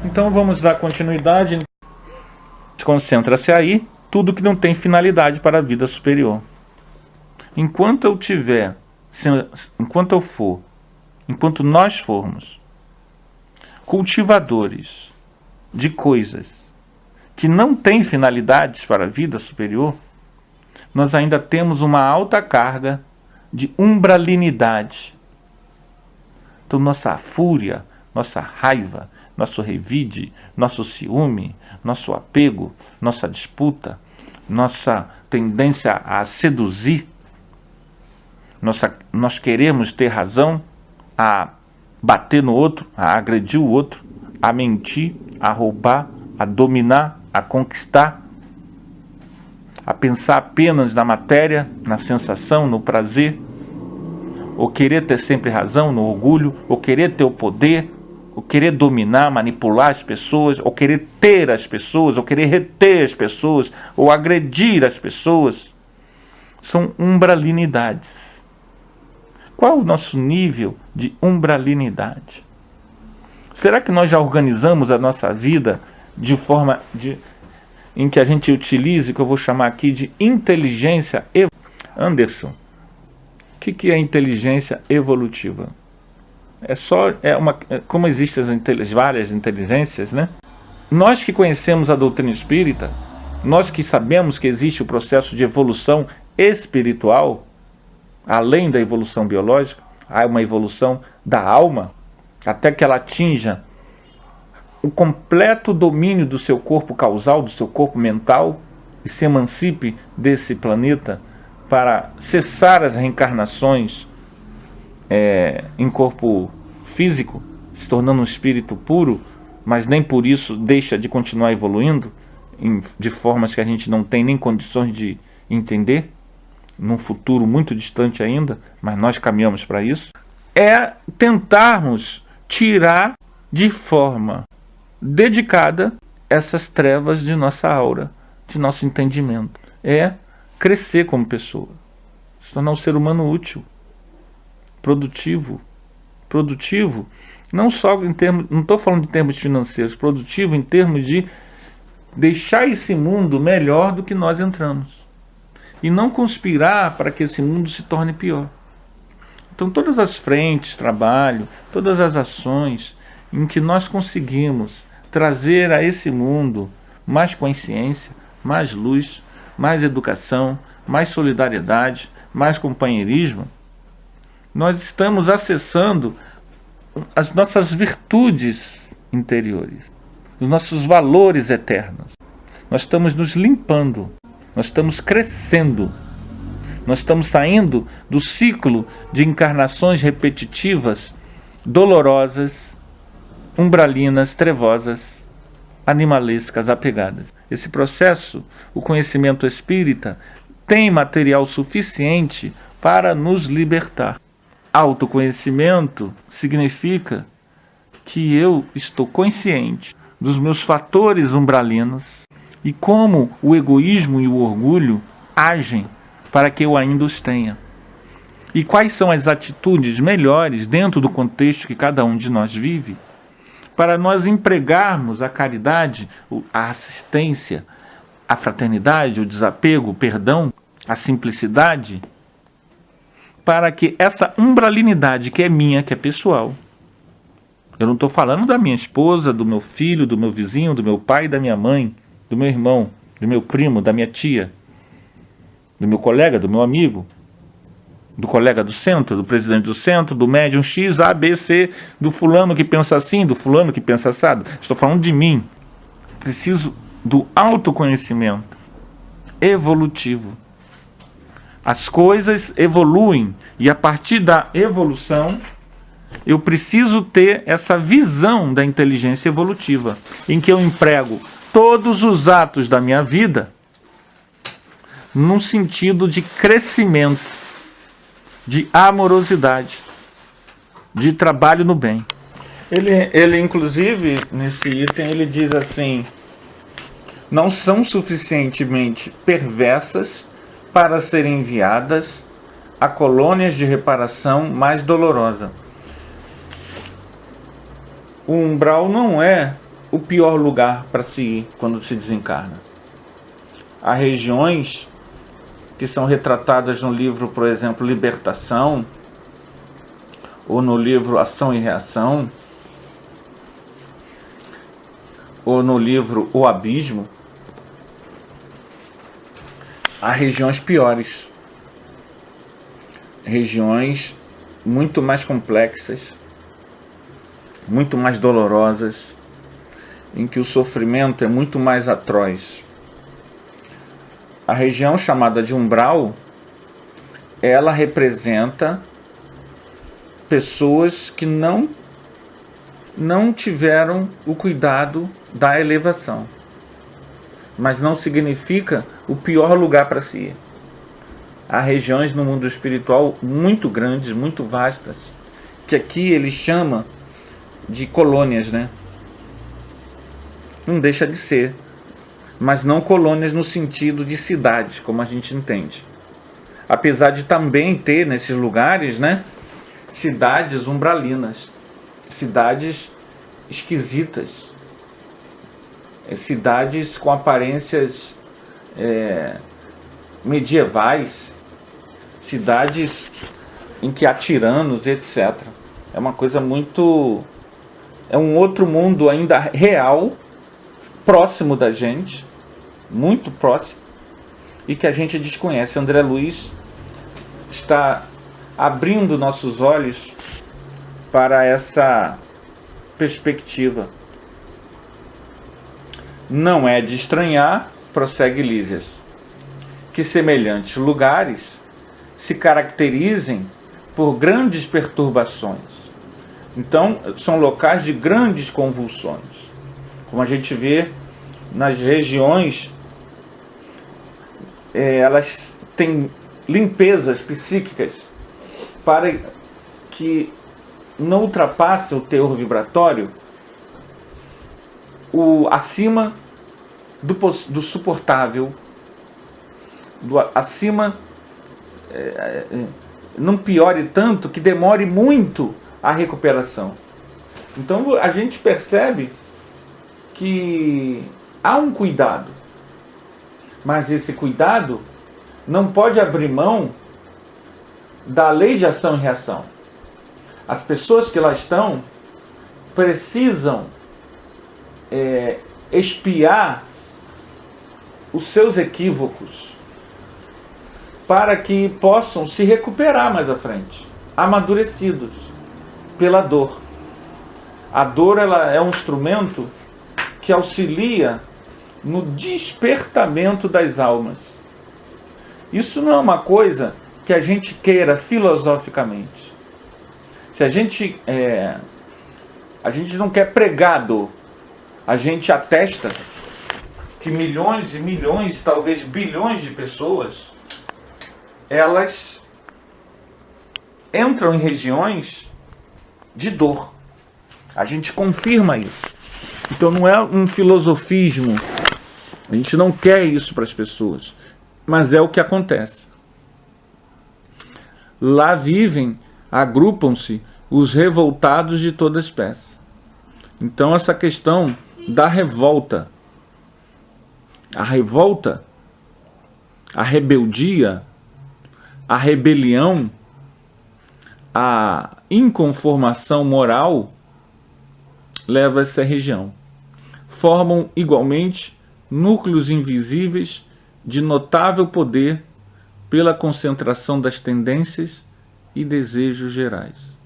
Então vamos dar continuidade. Concentra-se aí tudo que não tem finalidade para a vida superior. Enquanto eu tiver, enquanto eu for, enquanto nós formos cultivadores de coisas que não têm finalidades para a vida superior, nós ainda temos uma alta carga de umbralinidade. Então nossa fúria, nossa raiva, nosso revide, nosso ciúme, nosso apego, nossa disputa, nossa tendência a seduzir, nós queremos ter razão, a bater no outro, a agredir o outro, a mentir, a roubar, a dominar, a conquistar, a pensar apenas na matéria, na sensação, no prazer, ou querer ter sempre razão, no orgulho, ou querer ter o poder, ou querer dominar, manipular as pessoas, ou querer ter as pessoas, ou querer reter as pessoas, ou agredir as pessoas. São umbralinidades. Qual o nosso nível de umbralinidade? Será que nós já organizamos a nossa vida de forma em que a gente utilize, que eu vou chamar aqui de inteligência evolutiva? Anderson, o que é inteligência evolutiva? Como existem várias inteligências, né? Nós que conhecemos a doutrina espírita, nós que sabemos que existe o processo de evolução espiritual, além da evolução biológica, há uma evolução da alma, até que ela atinja o completo domínio do seu corpo causal, do seu corpo mental, e se emancipe desse planeta para cessar as reencarnações em corpo físico, se tornando um espírito puro, mas nem por isso deixa de continuar evoluindo de formas que a gente não tem nem condições de entender, num futuro muito distante ainda, mas nós caminhamos para isso, é tentarmos tirar de forma dedicada essas trevas de nossa aura, de nosso entendimento. É crescer como pessoa, se tornar um ser humano útil, produtivo, não só em termos, não estou falando de termos financeiros, produtivo em termos de deixar esse mundo melhor do que nós entramos. E não conspirar para que esse mundo se torne pior. Então todas as frentes, trabalho, todas as ações em que nós conseguimos trazer a esse mundo mais consciência, mais luz, mais educação, mais solidariedade, mais companheirismo, nós estamos acessando as nossas virtudes interiores, os nossos valores eternos. Nós estamos nos limpando. Nós estamos crescendo, nós estamos saindo do ciclo de encarnações repetitivas, dolorosas, umbralinas, trevosas, animalescas, apegadas. Esse processo, o conhecimento espírita, tem material suficiente para nos libertar. Autoconhecimento significa que eu estou consciente dos meus fatores umbralinos, e como o egoísmo e o orgulho agem para que eu ainda os tenha. E quais são as atitudes melhores dentro do contexto que cada um de nós vive, para nós empregarmos a caridade, a assistência, a fraternidade, o desapego, o perdão, a simplicidade, para que essa umbralinidade que é minha, que é pessoal, eu não estou falando da minha esposa, do meu filho, do meu vizinho, do meu pai, da minha mãe, do meu irmão, do meu primo, da minha tia, do meu colega, do meu amigo, do colega do centro, do presidente do centro, do médium X, A, B, C, do fulano que pensa assim, do fulano que pensa assado. Estou falando de mim. Preciso do autoconhecimento evolutivo. As coisas evoluem e a partir da evolução eu preciso ter essa visão da inteligência evolutiva, em que eu emprego todos os atos da minha vida num sentido de crescimento, de amorosidade, de trabalho no bem. Ele inclusive, nesse item, ele diz assim: não são suficientemente perversas para serem enviadas a colônias de reparação mais dolorosa. O umbral não é o pior lugar para se ir quando se desencarna. Há regiões que são retratadas no livro, por exemplo, Libertação, ou no livro Ação e Reação, ou no livro O Abismo. Há regiões piores, regiões muito mais complexas, muito mais dolorosas, em que o sofrimento é muito mais atroz. A região chamada de umbral, ela representa pessoas que não tiveram o cuidado da elevação. Mas não significa o pior lugar para se ir. Há regiões no mundo espiritual muito grandes, muito vastas, que aqui ele chama de colônias, né? Não deixa de ser, mas não colônias no sentido de cidades, como a gente entende. Apesar de também ter nesses lugares, né, cidades umbralinas, cidades esquisitas, cidades com aparências medievais, cidades em que há tiranos, etc. É uma coisa muito... é um outro mundo ainda real, próximo da gente, muito próximo, e que a gente desconhece. André Luiz está abrindo nossos olhos para essa perspectiva. Não é de estranhar, prossegue Lísias, que semelhantes lugares se caracterizem por grandes perturbações. Então, são locais de grandes convulsões. Como a gente vê nas regiões, elas têm limpezas psíquicas para que não ultrapasse o teor vibratório acima do suportável, acima, não piore tanto que demore muito a recuperação. Então a gente percebe que há um cuidado, mas esse cuidado não pode abrir mão da lei de ação e reação. As pessoas que lá estão precisam expiar os seus equívocos para que possam se recuperar mais à frente, amadurecidos pela dor. A dor, ela é um instrumento que auxilia no despertamento das almas. Isso não é uma coisa que a gente queira filosoficamente. Se a gente não quer pregar a dor, a gente atesta que milhões e milhões, talvez bilhões de pessoas, elas entram em regiões de dor. A gente confirma isso. Então não é um filosofismo. A gente não quer isso para as pessoas. Mas é o que acontece. Lá vivem, agrupam-se os revoltados de toda espécie. Então essa questão da revolta, a revolta, a rebeldia, a rebelião, a inconformação moral leva a essa região. Formam igualmente núcleos invisíveis de notável poder pela concentração das tendências e desejos gerais.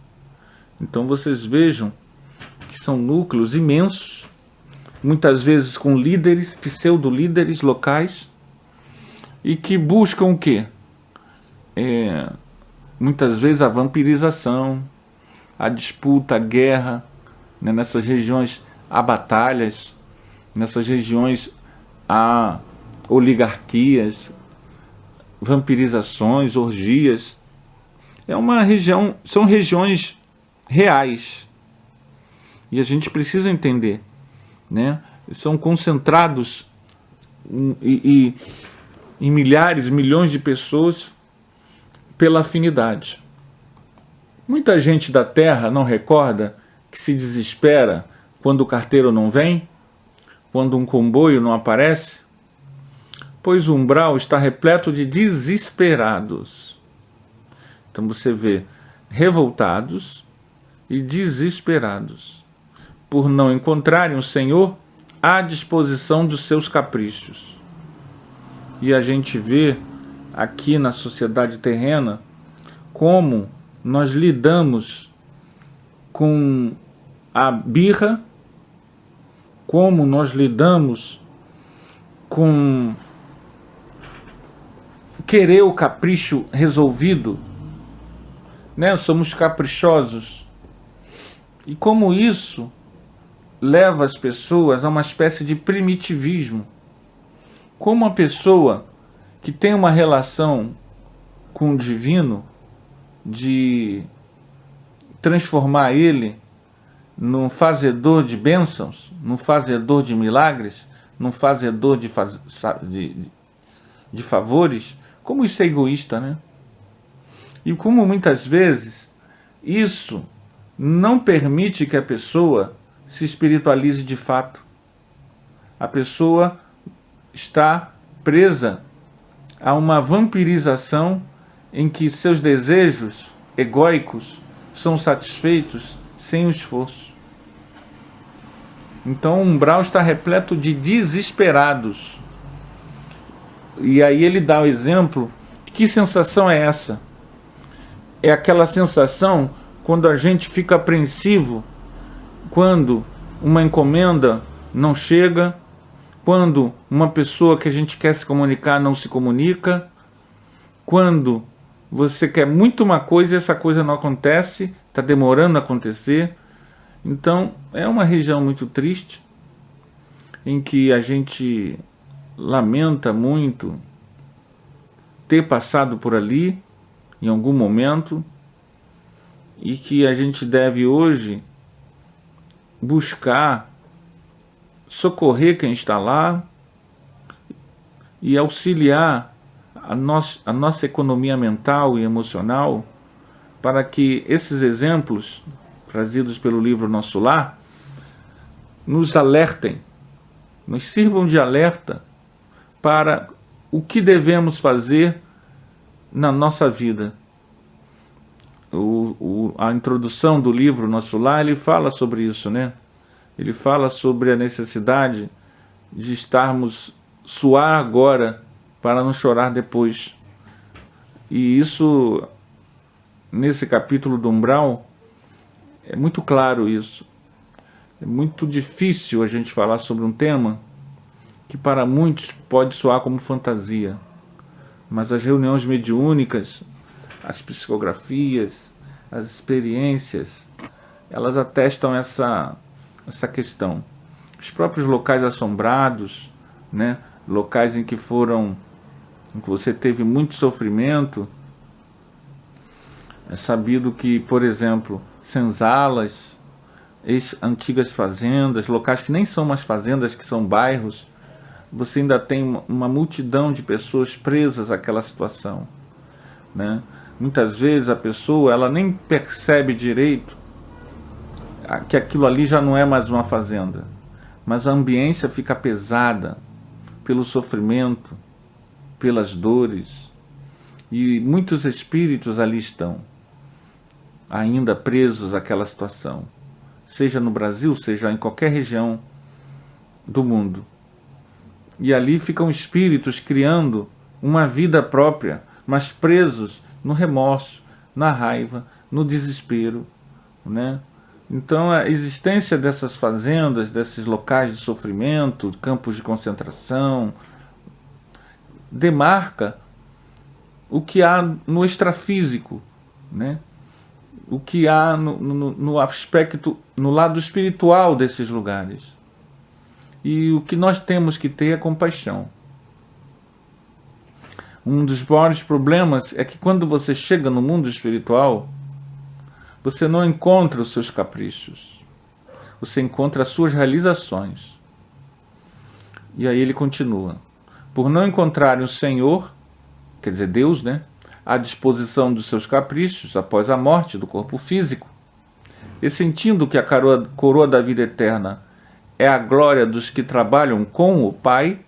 Então vocês vejam que são núcleos imensos, muitas vezes com líderes, pseudo-líderes locais, e que buscam o quê? Muitas vezes a vampirização, a disputa, a guerra, né? Nessas regiões há batalhas, nessas regiões há oligarquias, vampirizações, orgias. São regiões reais. E a gente precisa entender, né? São concentrados em milhares, milhões de pessoas pela afinidade. Muita gente da Terra não recorda que se desespera quando o carteiro não vem, quando um comboio não aparece? Pois o umbral está repleto de desesperados. Então você vê revoltados e desesperados por não encontrarem o Senhor à disposição dos seus caprichos. E a gente vê aqui na sociedade terrena como nós lidamos com a birra, como nós lidamos com querer o capricho resolvido, né? Somos caprichosos. E como isso leva as pessoas a uma espécie de primitivismo. Como uma pessoa que tem uma relação com o divino, de transformar ele num fazedor de bênçãos, num fazedor de milagres, num fazedor de favores, como isso é egoísta, né? E como muitas vezes isso não permite que a pessoa se espiritualize de fato. A pessoa está presa a uma vampirização em que seus desejos egóicos são satisfeitos sem o esforço. Então o umbral está repleto de desesperados. E aí ele dá o exemplo. Que sensação é essa? É aquela sensação quando a gente fica apreensivo, quando uma encomenda não chega, quando uma pessoa que a gente quer se comunicar não se comunica, quando você quer muito uma coisa e essa coisa não acontece, está demorando a acontecer. Então é uma região muito triste, em que a gente lamenta muito ter passado por ali em algum momento, e que a gente deve hoje buscar socorrer quem está lá e auxiliar a nossa economia mental e emocional, para que esses exemplos trazidos pelo livro Nosso Lar nos alertem, nos sirvam de alerta para o que devemos fazer na nossa vida. A introdução do livro Nosso Lar, ele fala sobre isso, né? Ele fala sobre a necessidade de estarmos suar agora para não chorar depois. E isso, nesse capítulo do umbral, é muito claro isso. É muito difícil a gente falar sobre um tema que para muitos pode soar como fantasia. Mas as reuniões mediúnicas, as psicografias, as experiências, elas atestam essa questão. Os próprios locais assombrados, né? Locais em que você teve muito sofrimento. É sabido que, por exemplo, senzalas, antigas fazendas, locais que nem são mais fazendas, que são bairros, você ainda tem uma multidão de pessoas presas àquela situação, né? Muitas vezes a pessoa ela nem percebe direito que aquilo ali já não é mais uma fazenda, mas a ambiência fica pesada pelo sofrimento, pelas dores, e muitos espíritos ali estão ainda presos àquela situação, seja no Brasil, seja em qualquer região do mundo. E ali ficam espíritos criando uma vida própria, mas presos no remorso, na raiva, no desespero, né? Então a existência dessas fazendas, desses locais de sofrimento, campos de concentração, demarca o que há no extrafísico, né? O que há no aspecto, no lado espiritual desses lugares. E o que nós temos que ter é compaixão. Um dos maiores problemas é que quando você chega no mundo espiritual, você não encontra os seus caprichos. Você encontra as suas realizações. E aí ele continua. Por não encontrarem o Senhor, quer dizer Deus, né, à disposição dos seus caprichos após a morte do corpo físico, e sentindo que a coroa da vida eterna é a glória dos que trabalham com o Pai,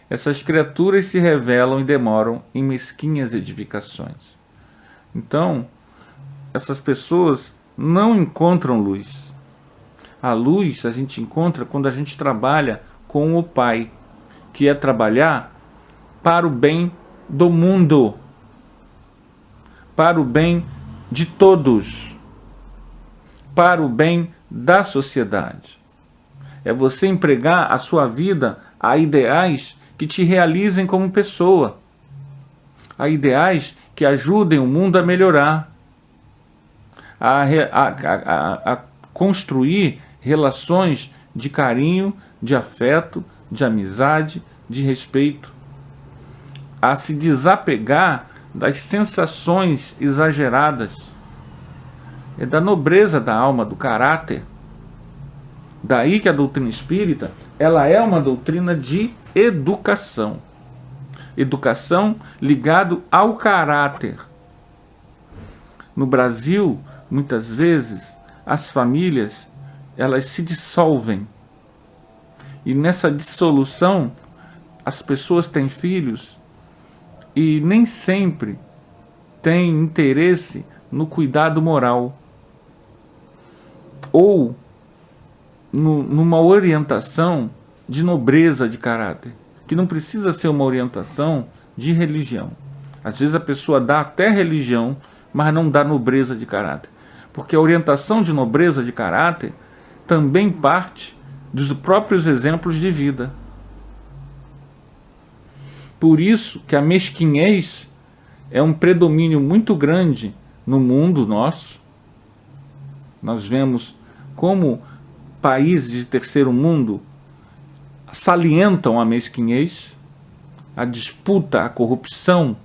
essas criaturas se revelam e demoram em mesquinhas edificações. Então, essas pessoas não encontram luz. A luz a gente encontra quando a gente trabalha com o Pai, que é trabalhar para o bem do mundo, para o bem de todos, para o bem da sociedade. É você empregar a sua vida a ideais que te realizem como pessoa, a ideais que ajudem o mundo a melhorar, a construir relações de carinho, de afeto, de amizade, de respeito, a se desapegar das sensações exageradas, é da nobreza da alma, do caráter. Daí que a doutrina espírita, ela é uma doutrina de educação. Educação ligado ao caráter. No Brasil, muitas vezes, as famílias, elas se dissolvem. E nessa dissolução, as pessoas têm filhos e nem sempre têm interesse no cuidado moral ou numa orientação de nobreza de caráter, que não precisa ser uma orientação de religião. Às vezes a pessoa dá até religião, mas não dá nobreza de caráter. Porque a orientação de nobreza de caráter também parte dos próprios exemplos de vida. Por isso que a mesquinhez é um predomínio muito grande no mundo nosso. Nós vemos como países de terceiro mundo salientam a mesquinhez, a disputa, a corrupção.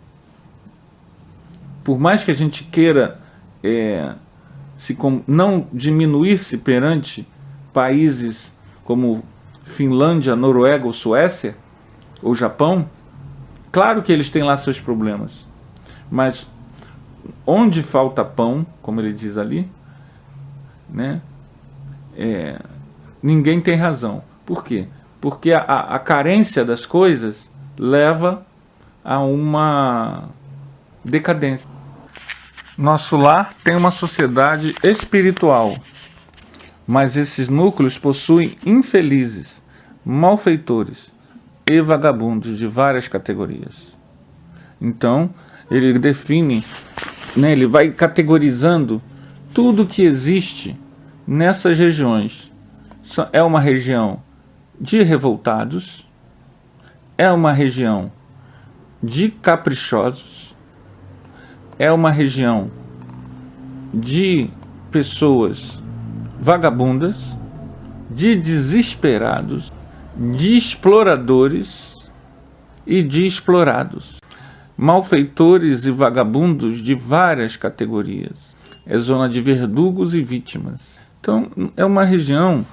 Por mais que a gente queira não diminuir-se perante países como Finlândia, Noruega ou Suécia, ou Japão, claro que eles têm lá seus problemas. Mas onde falta pão, como ele diz ali, né, ninguém tem razão. Por quê? Porque a carência das coisas leva a uma decadência. Nosso lar tem uma sociedade espiritual, mas esses núcleos possuem infelizes, malfeitores e vagabundos de várias categorias. Então, ele define, né, ele vai categorizando tudo que existe nessas regiões. É uma região de revoltados, é uma região de caprichosos, é uma região de pessoas vagabundas, de desesperados, de exploradores e de explorados, malfeitores e vagabundos de várias categorias. É zona de verdugos e vítimas. Então, é uma região,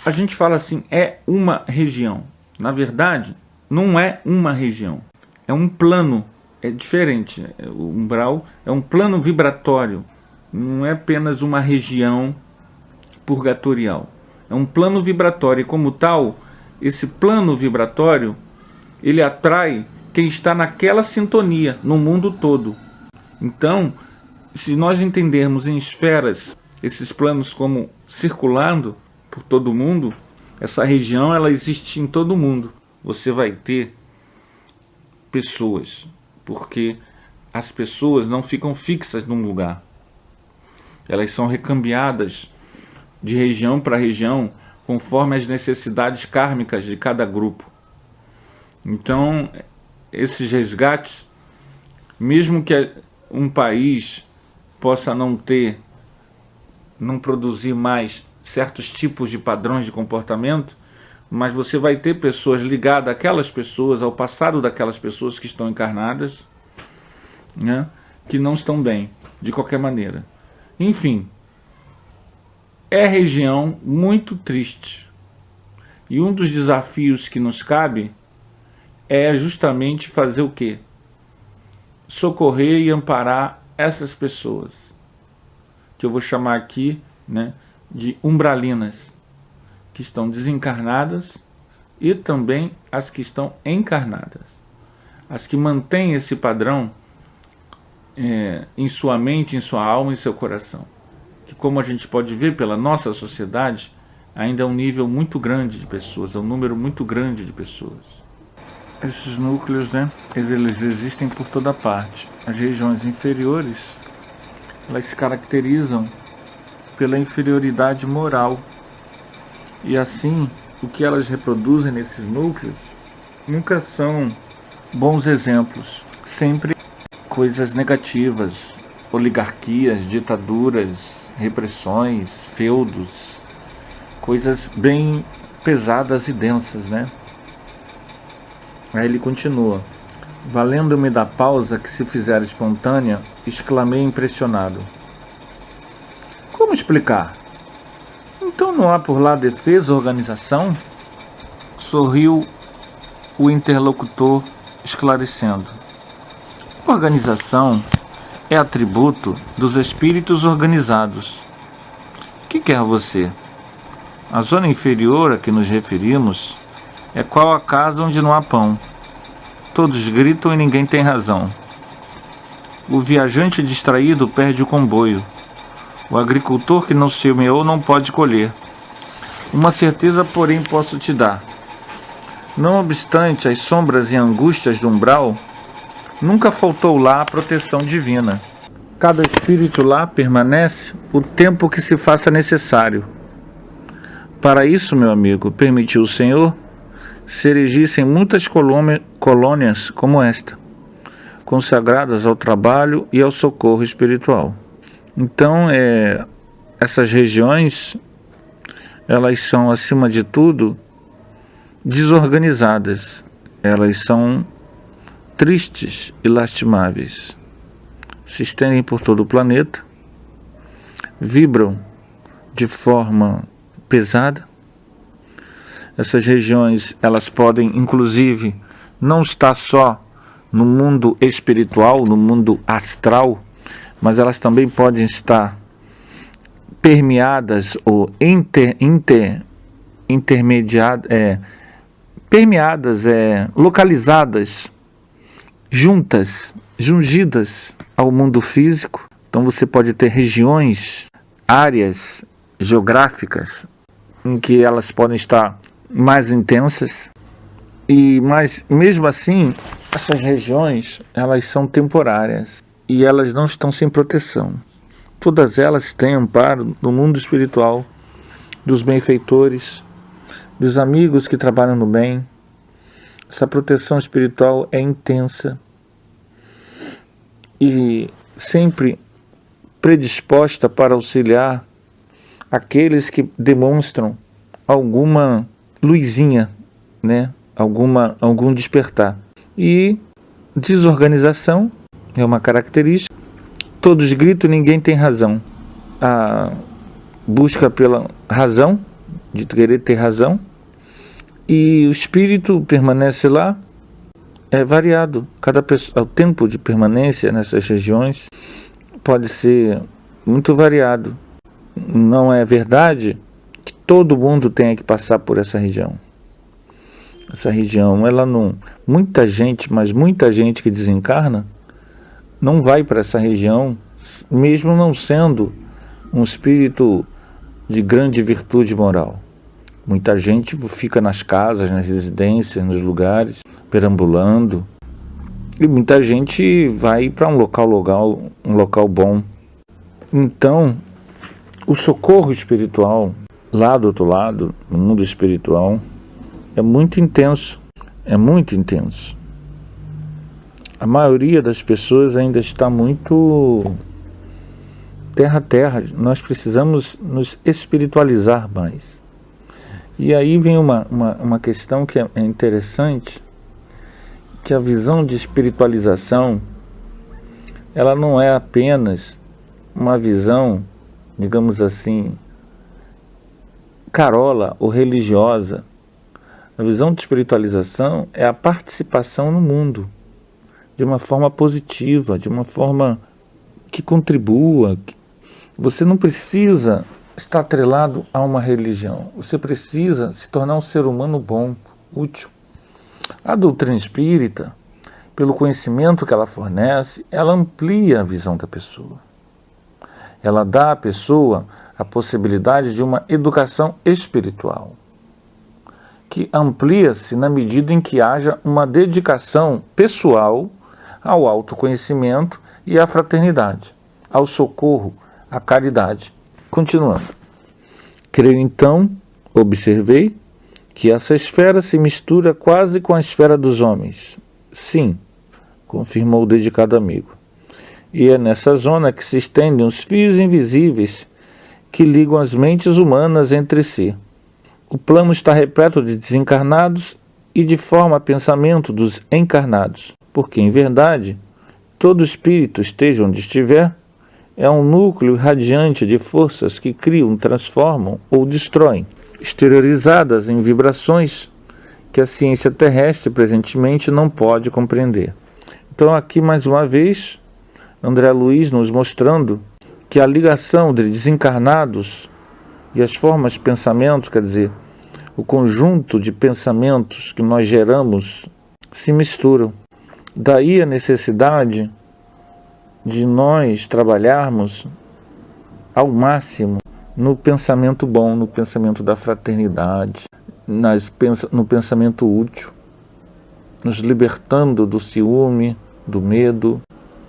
a gente fala assim, é uma região. Na verdade, não é uma região, é um plano, é diferente. O umbral é um plano vibratório, não é apenas uma região purgatorial. É um plano vibratório e, como tal, esse plano vibratório, ele atrai quem está naquela sintonia no mundo todo. Então, se nós entendermos em esferas esses planos como circulando por todo mundo, essa região ela existe em todo mundo. Você vai ter pessoas, porque as pessoas não ficam fixas num lugar. Elas são recambiadas de região para região conforme as necessidades kármicas de cada grupo. Então, esses resgates, mesmo que um país possa não produzir mais certos tipos de padrões de comportamento, mas você vai ter pessoas ligadas àquelas pessoas, ao passado daquelas pessoas que estão encarnadas, né, que não estão bem, de qualquer maneira. Enfim, é região muito triste. E um dos desafios que nos cabe é justamente fazer o quê? Socorrer e amparar essas pessoas, que eu vou chamar aqui, né, de umbralinas, que estão desencarnadas e também as que estão encarnadas. As que mantêm esse padrão em sua mente, em sua alma, em seu coração. Que, como a gente pode ver pela nossa sociedade, ainda é um nível muito grande de pessoas, é um número muito grande de pessoas. Esses núcleos, eles existem por toda parte. As regiões inferiores, elas se caracterizam pela inferioridade moral. E assim, o que elas reproduzem nesses núcleos nunca são bons exemplos. Sempre coisas negativas, oligarquias, ditaduras, repressões, feudos, coisas bem pesadas e densas, Aí ele continua: valendo-me da pausa que se fizera espontânea, exclamei impressionado: como explicar? Então não há por lá defesa ou organização? Sorriu o interlocutor, esclarecendo: organização é atributo dos espíritos organizados. Que quer você? A zona inferior a que nos referimos é qual a casa onde não há pão. Todos gritam e ninguém tem razão. O viajante distraído perde o comboio. O agricultor que não semeou não pode colher. Uma certeza, porém, posso te dar. Não obstante as sombras e angústias do umbral, nunca faltou lá a proteção divina. Cada espírito lá permanece o tempo que se faça necessário. Para isso, meu amigo, permitiu o Senhor se erigissem muitas colônias como esta, consagradas ao trabalho e ao socorro espiritual. Então, essas regiões, elas são, acima de tudo, desorganizadas. Elas são tristes e lastimáveis. Se estendem por todo o planeta, vibram de forma pesada. Essas regiões, elas podem, inclusive, não estar só no mundo espiritual, no mundo astral, mas elas também podem estar permeadas ou permeadas, localizadas, jungidas ao mundo físico. Então você pode ter regiões, áreas geográficas em que elas podem estar mais intensas, mas mesmo assim essas regiões, elas são temporárias e elas não estão sem proteção. Todas elas têm amparo no mundo espiritual, dos benfeitores, dos amigos que trabalham no bem. Essa proteção espiritual é intensa e sempre predisposta para auxiliar aqueles que demonstram alguma luzinha, algum despertar. E desorganização é uma característica. Todos gritam, ninguém tem razão. A busca pela razão, de querer ter razão, e o espírito permanece lá, é variado. Cada pessoa, o tempo de permanência nessas regiões pode ser muito variado. Não é verdade que todo mundo tenha que passar por essa região. Essa região, ela não... Muita gente que desencarna não vai para essa região, mesmo não sendo um espírito de grande virtude moral. Muita gente fica nas casas, nas residências, nos lugares, perambulando. E muita gente vai para um local bom. Então, o socorro espiritual, lá do outro lado, no mundo espiritual, é muito intenso. É muito intenso. A maioria das pessoas ainda está muito terra a terra. Nós precisamos nos espiritualizar mais. E aí vem uma questão que é interessante, que a visão de espiritualização, ela não é apenas uma visão, digamos assim, carola ou religiosa. A visão de espiritualização é a participação no mundo, de uma forma positiva, de uma forma que contribua. Você não precisa está atrelado a uma religião. Você precisa se tornar um ser humano bom, útil. A doutrina espírita, pelo conhecimento que ela fornece, ela amplia a visão da pessoa. Ela dá à pessoa a possibilidade de uma educação espiritual, que amplia-se na medida em que haja uma dedicação pessoal ao autoconhecimento e à fraternidade, ao socorro, à caridade. Continuando. Creio então, observei, que essa esfera se mistura quase com a esfera dos homens. Sim, confirmou o dedicado amigo. E é nessa zona que se estendem os fios invisíveis que ligam as mentes humanas entre si. O plano está repleto de desencarnados e de forma pensamento dos encarnados, porque, em verdade, todo espírito, esteja onde estiver, é um núcleo irradiante de forças que criam, transformam ou destroem, exteriorizadas em vibrações que a ciência terrestre presentemente não pode compreender. Então, aqui mais uma vez, André Luiz nos mostrando que a ligação de desencarnados e as formas de pensamento, quer dizer, o conjunto de pensamentos que nós geramos, se misturam. Daí a necessidade de nós trabalharmos ao máximo no pensamento bom, no pensamento da fraternidade, no pensamento útil, nos libertando do ciúme, do medo,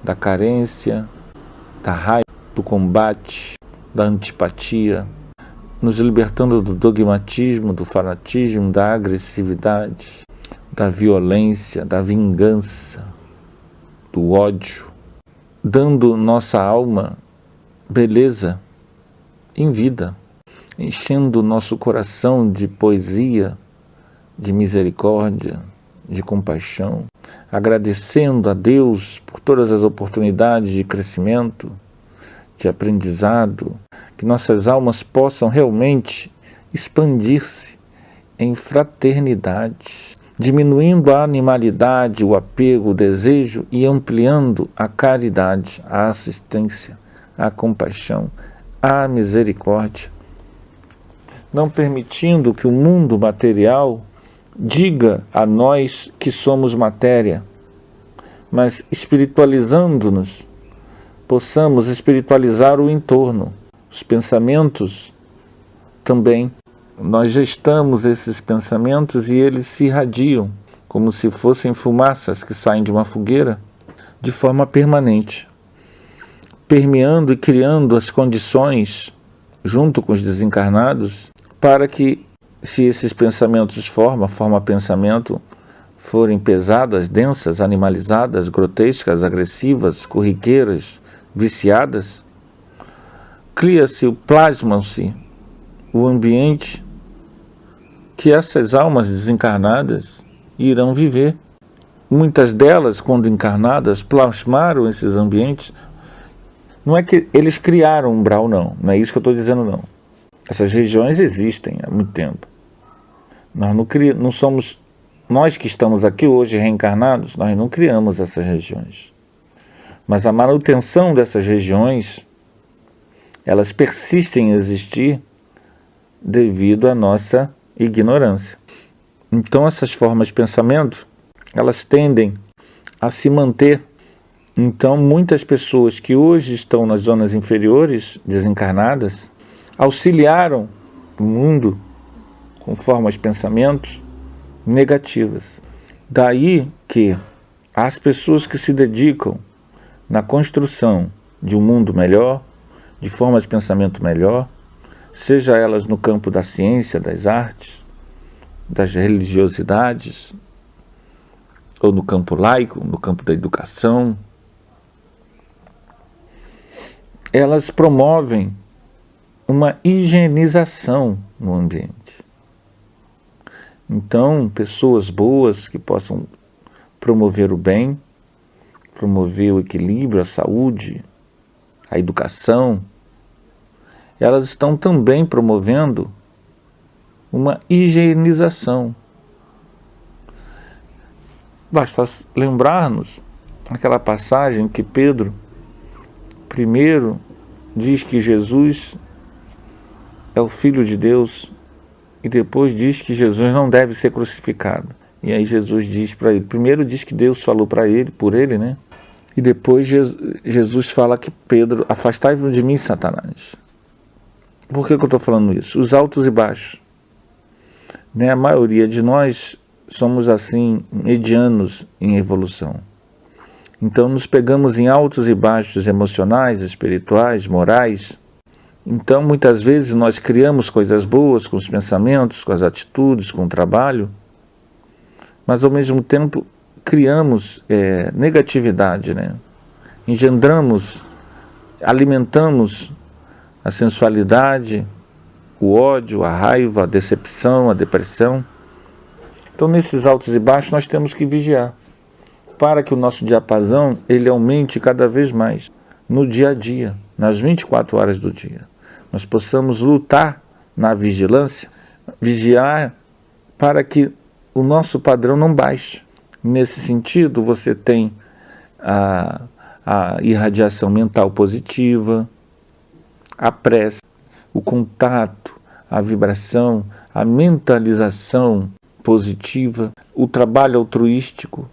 da carência, da raiva, do combate, da antipatia, nos libertando do dogmatismo, do fanatismo, da agressividade, da violência, da vingança, do ódio, dando nossa alma beleza em vida, enchendo nosso coração de poesia, de misericórdia, de compaixão, agradecendo a Deus por todas as oportunidades de crescimento, de aprendizado, que nossas almas possam realmente expandir-se em fraternidade, diminuindo a animalidade, o apego, o desejo e ampliando a caridade, a assistência, a compaixão, a misericórdia, não permitindo que o mundo material diga a nós que somos matéria, mas espiritualizando-nos, possamos espiritualizar o entorno, os pensamentos também. Nós gestamos esses pensamentos e eles se irradiam, como se fossem fumaças que saem de uma fogueira, de forma permanente, permeando e criando as condições, junto com os desencarnados, para que, se esses pensamentos forma pensamento, forem pesadas, densas, animalizadas, grotescas, agressivas, corriqueiras, viciadas, plasmam-se o ambiente que essas almas desencarnadas irão viver. Muitas delas, quando encarnadas, plasmaram esses ambientes. Não é que eles criaram um umbral, não é isso que eu estou dizendo, não. Essas regiões existem há muito tempo. Não somos, nós que estamos aqui hoje reencarnados, nós não criamos essas regiões. Mas a manutenção dessas regiões, elas persistem em existir devido à nossa ignorância. Então essas formas de pensamento, elas tendem a se manter. Então muitas pessoas que hoje estão nas zonas inferiores, desencarnadas, auxiliaram o mundo com formas de pensamento negativas. Daí que as pessoas que se dedicam na construção de um mundo melhor, de formas de pensamento melhor, seja elas no campo da ciência, das artes, das religiosidades, ou no campo laico, no campo da educação, elas promovem uma higienização no ambiente. Então, pessoas boas que possam promover o bem, promover o equilíbrio, a saúde, a educação, elas estão também promovendo uma higienização. Basta lembrar-nos aquela passagem que Pedro primeiro diz que Jesus é o Filho de Deus, e depois diz que Jesus não deve ser crucificado. E aí Jesus diz para ele, primeiro diz que Deus falou para ele, por ele, né? E depois Jesus fala que Pedro, afastai-vos de mim, Satanás. Por que eu estou falando isso? Os altos e baixos. Né? A maioria de nós somos assim, medianos em evolução. Então nos pegamos em altos e baixos emocionais, espirituais, morais. Então muitas vezes nós criamos coisas boas com os pensamentos, com as atitudes, com o trabalho, mas ao mesmo tempo criamos negatividade, né? Engendramos, alimentamos a sensualidade, o ódio, a raiva, a decepção, a depressão. Então nesses altos e baixos nós temos que vigiar, para que o nosso diapasão ele aumente cada vez mais no dia a dia, nas 24 horas do dia. Nós possamos lutar na vigilância, vigiar para que o nosso padrão não baixe. Nesse sentido, você tem a irradiação mental positiva, a prece, o contato, a vibração, a mentalização positiva, o trabalho altruístico,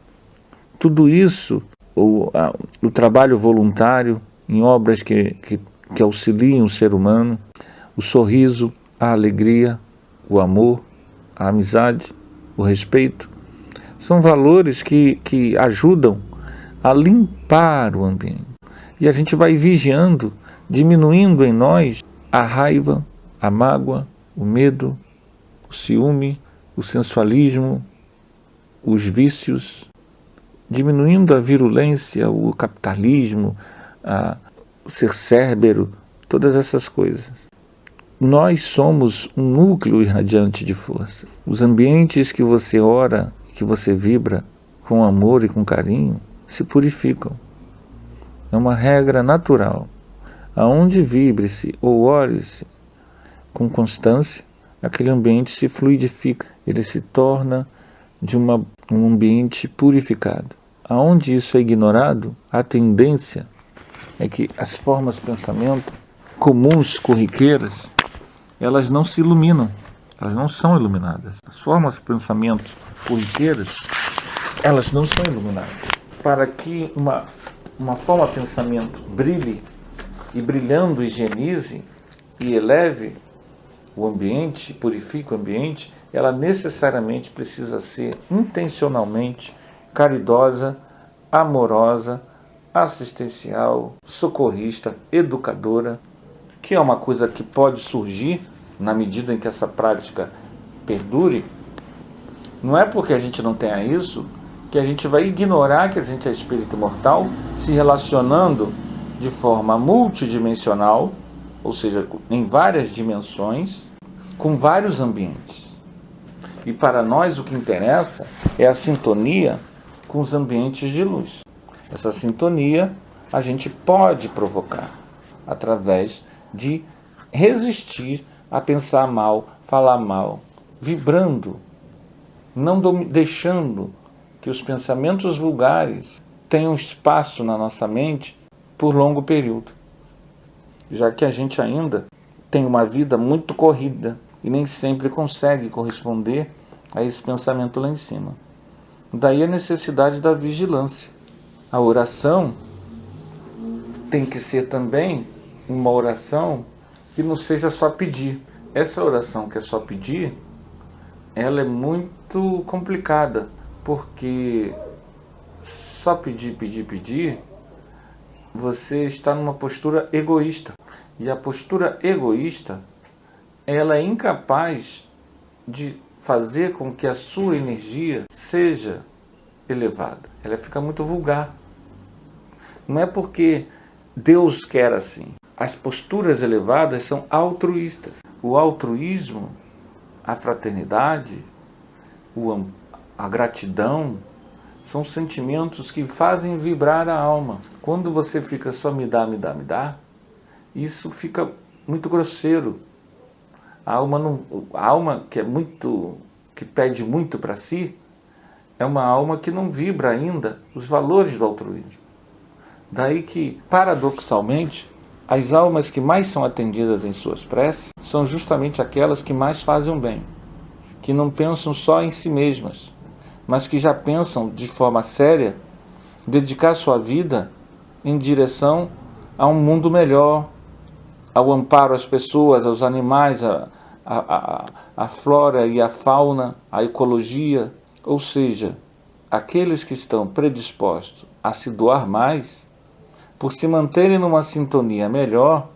tudo isso, o trabalho voluntário em obras que auxiliam o ser humano, o sorriso, a alegria, o amor, a amizade, o respeito, são valores que ajudam a limpar o ambiente. E a gente vai vigiando, diminuindo em nós a raiva, a mágoa, o medo, o ciúme, o sensualismo, os vícios, diminuindo a virulência, o capitalismo, o ser cérbero, todas essas coisas. Nós somos um núcleo irradiante de força. Os ambientes que você ora, que você vibra com amor e com carinho, se purificam. É uma regra natural. Aonde vibre-se ou ore-se com constância, aquele ambiente se fluidifica. Ele se torna de um ambiente purificado. Aonde isso é ignorado, a tendência é que as formas de pensamento comuns, corriqueiras, elas não se iluminam, elas não são iluminadas. As formas de pensamento corriqueiras, elas não são iluminadas. Para que uma forma de pensamento brilhe, e brilhando higienize e eleve o ambiente, purifique o ambiente, ela necessariamente precisa ser intencionalmente caridosa, amorosa, assistencial, socorrista, educadora, que é uma coisa que pode surgir na medida em que essa prática perdure. Não é porque a gente não tenha isso que a gente vai ignorar que a gente é espírito imortal, se relacionando de forma multidimensional, ou seja, em várias dimensões, com vários ambientes. E para nós o que interessa é a sintonia com os ambientes de luz. Essa sintonia a gente pode provocar através de resistir a pensar mal, falar mal, vibrando, não deixando que os pensamentos vulgares tenham espaço na nossa mente por longo período, já que a gente ainda tem uma vida muito corrida e nem sempre consegue corresponder a esse pensamento lá em cima. Daí a necessidade da vigilância. A oração tem que ser também uma oração que não seja só pedir. Essa oração que é só pedir, ela é muito complicada, porque só pedir, você está numa postura egoísta. E a postura egoísta, ela é incapaz de fazer com que a sua energia seja elevada. Ela fica muito vulgar. Não é porque Deus quer assim. As posturas elevadas são altruístas. O altruísmo, a fraternidade, a gratidão, são sentimentos que fazem vibrar a alma. Quando você fica só me dá, isso fica muito grosseiro. A alma que pede muito para si, é uma alma que não vibra ainda os valores do altruísmo. Daí que, paradoxalmente, as almas que mais são atendidas em suas preces são justamente aquelas que mais fazem o bem, que não pensam só em si mesmas, mas que já pensam de forma séria dedicar sua vida em direção a um mundo melhor, ao amparo às pessoas, aos animais, a flora e a fauna, a ecologia. Ou seja, aqueles que estão predispostos a se doar mais, por se manterem numa sintonia melhor,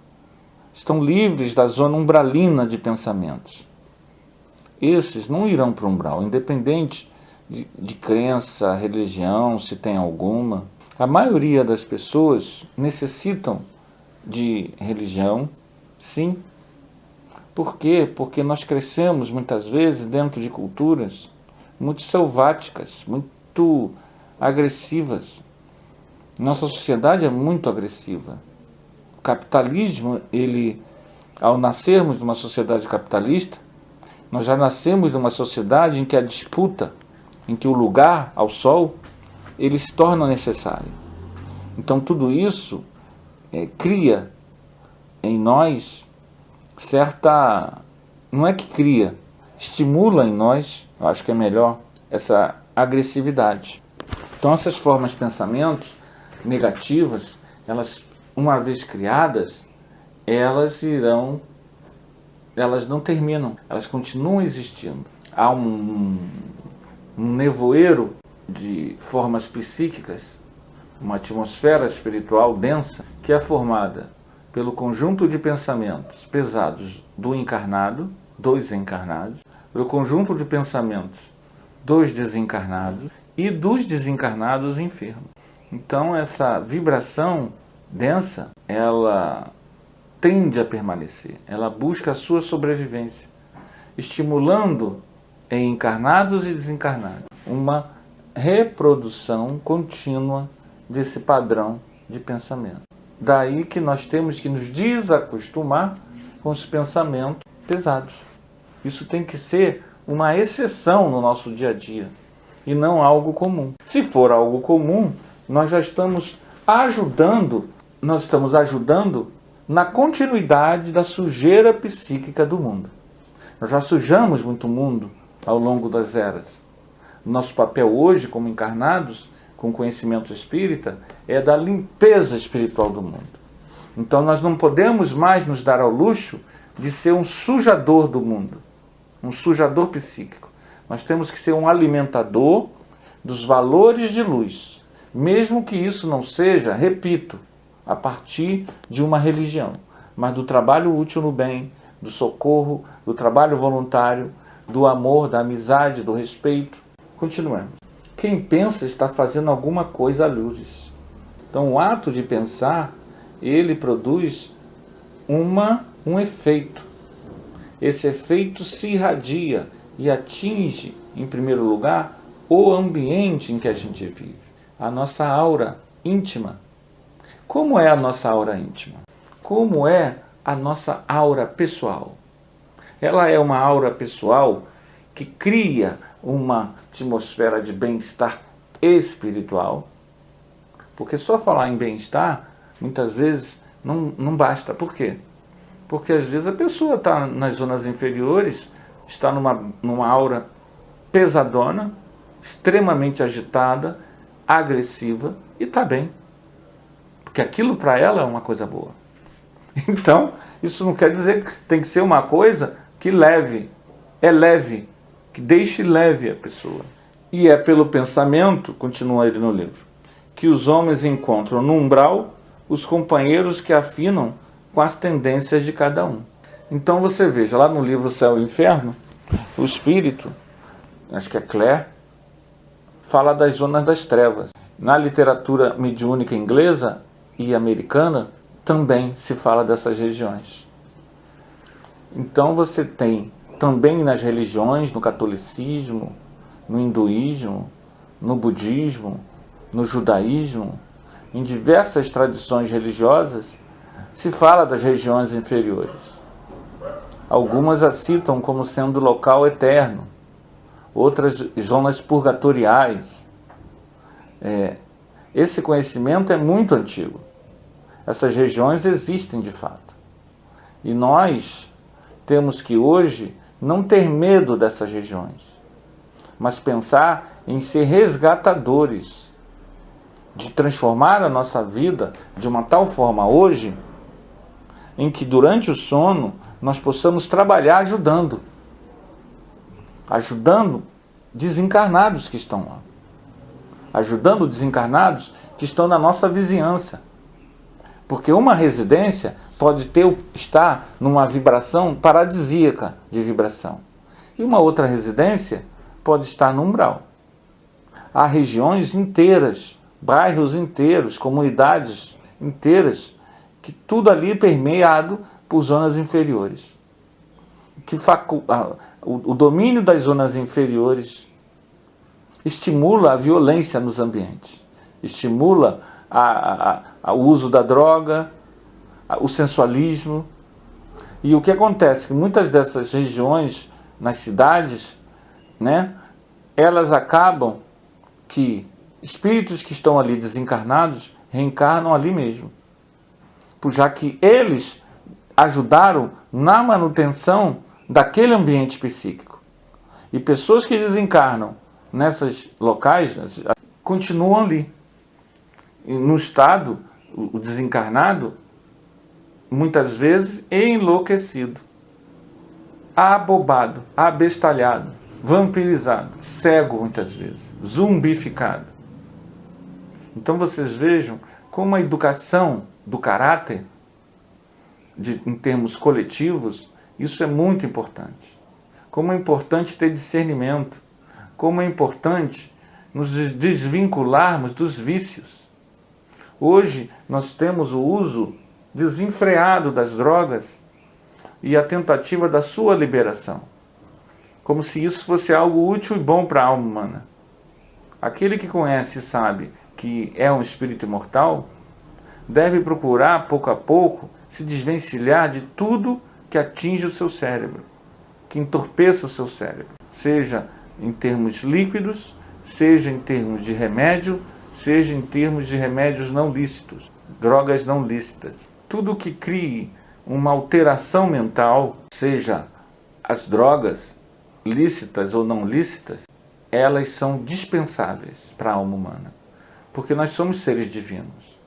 estão livres da zona umbralina de pensamentos. Esses não irão para o umbral, independente de crença, religião, se tem alguma. A maioria das pessoas necessitam de religião, sim. Por quê? Porque nós crescemos muitas vezes dentro de culturas muito selváticas, muito agressivas. Nossa sociedade é muito agressiva. O capitalismo, ao nascermos de uma sociedade capitalista, nós já nascemos de uma sociedade em que a disputa, em que o lugar ao sol, ele se torna necessário. Então tudo isso cria em nós certa... Não é que cria, estimula em nós, eu acho que é melhor, essa agressividade. Então essas formas de pensamento negativas, elas, uma vez criadas, elas não terminam, elas continuam existindo. Há um nevoeiro de formas psíquicas, uma atmosfera espiritual densa, que é formada pelo conjunto de pensamentos pesados do encarnado, dos encarnados, pelo conjunto de pensamentos dos desencarnados e dos desencarnados enfermos. Então essa vibração densa, ela tende a permanecer, ela busca a sua sobrevivência, estimulando em encarnados e desencarnados uma reprodução contínua desse padrão de pensamento. Daí que nós temos que nos desacostumar com os pensamentos pesados. Isso tem que ser uma exceção no nosso dia a dia e não algo comum. Se for algo comum, nós já estamos ajudando na continuidade da sujeira psíquica do mundo. Nós já sujamos muito o mundo ao longo das eras. Nosso papel hoje, como encarnados, com conhecimento espírita, é da limpeza espiritual do mundo. Então nós não podemos mais nos dar ao luxo de ser um sujador do mundo, um sujador psíquico. Nós temos que ser um alimentador dos valores de luz, mesmo que isso não seja, repito, a partir de uma religião, mas do trabalho útil no bem, do socorro, do trabalho voluntário, do amor, da amizade, do respeito. Continuemos. Quem pensa está fazendo alguma coisa à luz. Então o ato de pensar, ele produz um efeito. Esse efeito se irradia e atinge, em primeiro lugar, o ambiente em que a gente vive, a nossa aura íntima. Como é a nossa aura íntima? Como é a nossa aura pessoal? Ela é uma aura pessoal que cria uma atmosfera de bem-estar espiritual. Porque só falar em bem-estar, muitas vezes, não basta. Por quê? Porque às vezes a pessoa está nas zonas inferiores, está numa aura pesadona, extremamente agitada, agressiva, e está bem. Porque aquilo para ela é uma coisa boa. Então, isso não quer dizer que tem que ser uma coisa que leve, que deixe leve a pessoa. E é pelo pensamento, continua ele no livro, que os homens encontram no umbral os companheiros que afinam com as tendências de cada um. Então você veja, lá no livro Céu e Inferno, o espírito, acho que é Clare, fala das zonas das trevas. Na literatura mediúnica inglesa e americana, também se fala dessas regiões. Então você tem também nas religiões, no catolicismo, no hinduísmo, no budismo, no judaísmo, em diversas tradições religiosas, se fala das regiões inferiores. Algumas a citam como sendo local eterno, outras zonas purgatoriais. Esse conhecimento é muito antigo. Essas regiões existem de fato. E nós temos que hoje não ter medo dessas regiões, mas pensar em ser resgatadores, de transformar a nossa vida de uma tal forma hoje, em que durante o sono nós possamos trabalhar ajudando desencarnados que estão lá, ajudando desencarnados que estão na nossa vizinhança. Porque uma residência pode estar numa vibração paradisíaca de vibração. E uma outra residência pode estar no umbral. Há regiões inteiras, bairros inteiros, comunidades inteiras, que tudo ali é permeado por zonas inferiores. O domínio das zonas inferiores estimula a violência nos ambientes, estimula o uso da droga, o sensualismo. E o que acontece? Que muitas dessas regiões, nas cidades, né, elas acabam que espíritos que estão ali desencarnados reencarnam ali mesmo. Já que eles ajudaram na manutenção daquele ambiente psíquico. E pessoas que desencarnam nesses locais continuam ali. E no estado, o desencarnado, muitas vezes enlouquecido, abobado, abestalhado, vampirizado, cego muitas vezes, zumbificado. Então vocês vejam como a educação do caráter, em termos coletivos, isso é muito importante. Como é importante ter discernimento, como é importante nos desvincularmos dos vícios. Hoje nós temos o uso desenfreado das drogas e a tentativa da sua liberação, como se isso fosse algo útil e bom para a alma humana. Aquele que conhece e sabe que é um espírito imortal deve procurar, pouco a pouco, se desvencilhar de tudo que atinge o seu cérebro, que entorpeça o seu cérebro, seja em termos líquidos, seja em termos de remédio, seja em termos de remédios não lícitos, drogas não lícitas. Tudo que crie uma alteração mental, seja as drogas lícitas ou não lícitas, elas são dispensáveis para a alma humana, porque nós somos seres divinos.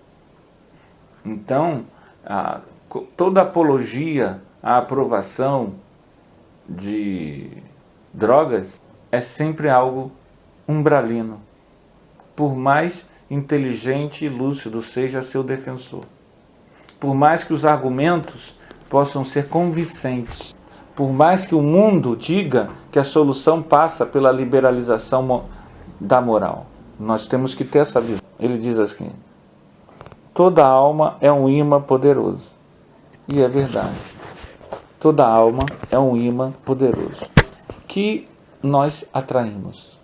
Então, toda apologia à aprovação de drogas é sempre algo umbralino, por mais inteligente e lúcido seja seu defensor. Por mais que os argumentos possam ser convincentes, por mais que o mundo diga que a solução passa pela liberalização da moral, nós temos que ter essa visão. Ele diz assim: toda alma é um imã poderoso. E é verdade. Toda alma é um imã poderoso que nós atraímos.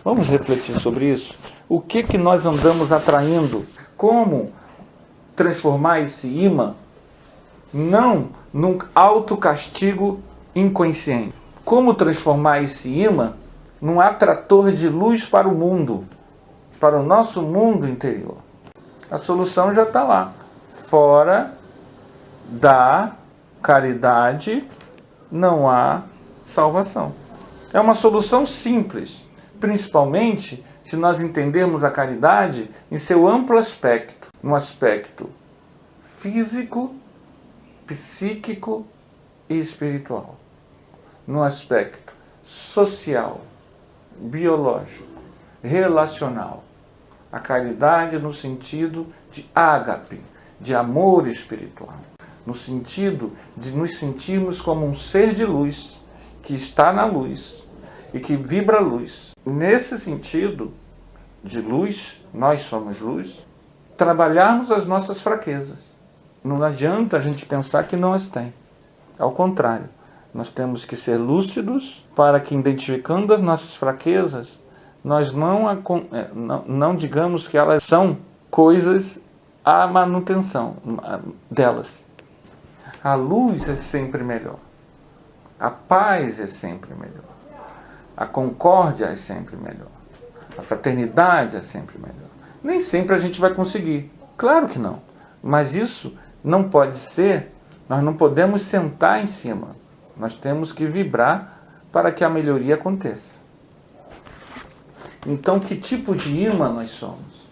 Vamos refletir sobre isso? O que nós andamos atraindo? Como transformar esse imã não num autocastigo inconsciente? Como transformar esse imã num atrator de luz para o mundo, para o nosso mundo interior? A solução já está lá. Fora da caridade não há salvação. É uma solução simples, principalmente se nós entendermos a caridade em seu amplo aspecto, no aspecto físico, psíquico e espiritual, no aspecto social, biológico, relacional. A caridade no sentido de ágape, de amor espiritual, no sentido de nos sentirmos como um ser de luz, que está na luz e que vibra a luz. Nesse sentido de luz, nós somos luz, trabalharmos as nossas fraquezas. Não adianta a gente pensar que não as tem. Ao contrário, nós temos que ser lúcidos para que, identificando as nossas fraquezas, nós não digamos que elas são coisas à manutenção delas. A luz é sempre melhor. A paz é sempre melhor. A concórdia é sempre melhor. A fraternidade é sempre melhor. Nem sempre a gente vai conseguir. Claro que não. Mas isso não pode ser Nós não podemos sentar em cima. Nós temos que vibrar para que a melhoria aconteça. Então, que tipo de imã nós somos?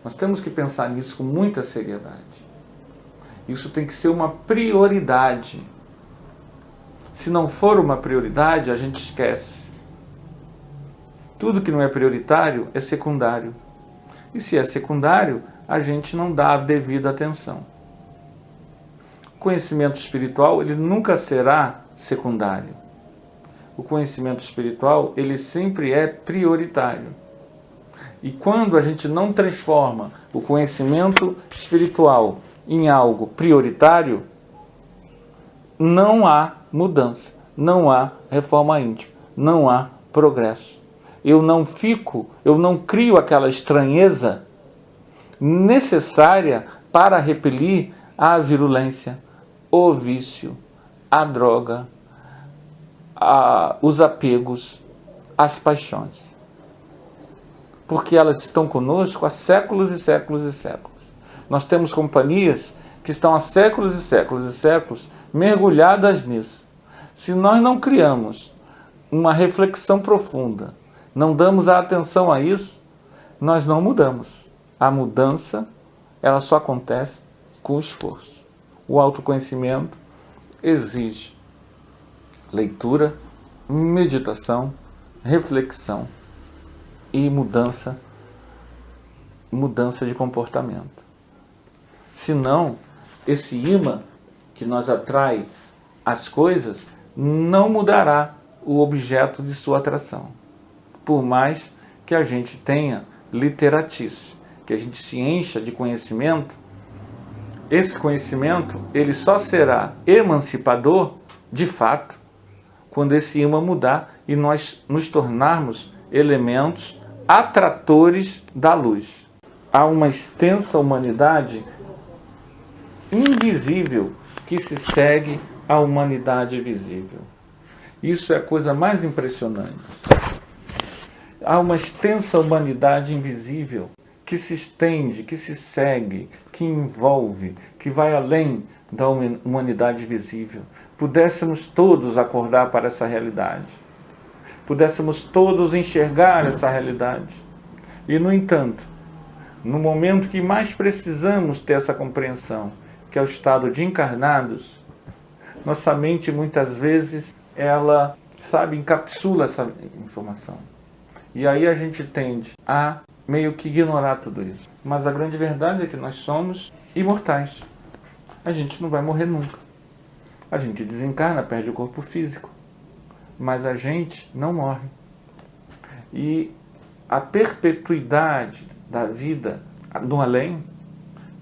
Nós temos que pensar nisso com muita seriedade. Isso tem que ser uma prioridade. Se não for uma prioridade, a gente esquece. Tudo que não é prioritário é secundário. E se é secundário, a gente não dá a devida atenção. O conhecimento espiritual, ele nunca será secundário. O conhecimento espiritual, ele sempre é prioritário. E quando a gente não transforma o conhecimento espiritual em algo prioritário, não há mudança, não há reforma íntima, não há progresso. Eu não crio aquela estranheza necessária para repelir a virulência, o vício, a droga, os apegos, as paixões. Porque elas estão conosco há séculos e séculos e séculos. Nós temos companhias que estão há séculos e séculos e séculos mergulhadas nisso. Se nós não criamos uma reflexão profunda, não damos a atenção a isso, nós não mudamos. A mudança, ela só acontece com esforço. O autoconhecimento exige leitura, meditação, reflexão e mudança de comportamento. Senão, esse imã que nos atrai as coisas não mudará o objeto de sua atração. Por mais que a gente tenha literatice, que a gente se encha de conhecimento, esse conhecimento ele só será emancipador, de fato, quando esse imã mudar e nós nos tornarmos elementos atratores da luz. Há uma extensa humanidade invisível que se segue à humanidade visível. Isso é a coisa mais impressionante. Há uma extensa humanidade invisível que se estende, que se segue, que envolve, que vai além da humanidade visível. Pudéssemos todos acordar para essa realidade. Pudéssemos todos enxergar essa realidade. E, no entanto, no momento que mais precisamos ter essa compreensão, que é o estado de encarnados, nossa mente muitas vezes, ela, encapsula essa informação. E aí a gente tende a meio que ignorar tudo isso. Mas a grande verdade é que nós somos imortais. A gente não vai morrer nunca. A gente desencarna, perde o corpo físico. Mas a gente não morre. E a perpetuidade da vida no além,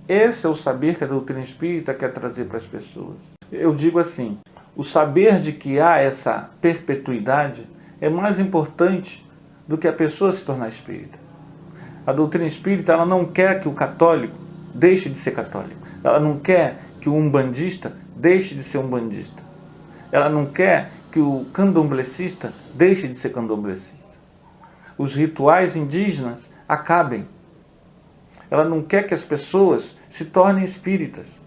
esse é o saber que a doutrina espírita quer trazer para as pessoas. Eu digo assim, o saber de que há essa perpetuidade é mais importante do que a pessoa se tornar espírita. A doutrina espírita, ela não quer que o católico deixe de ser católico. Ela não quer que o umbandista deixe de ser umbandista. Ela não quer que o candomblessista deixe de ser candomblessista. Os rituais indígenas acabem. Ela não quer que as pessoas se tornem espíritas.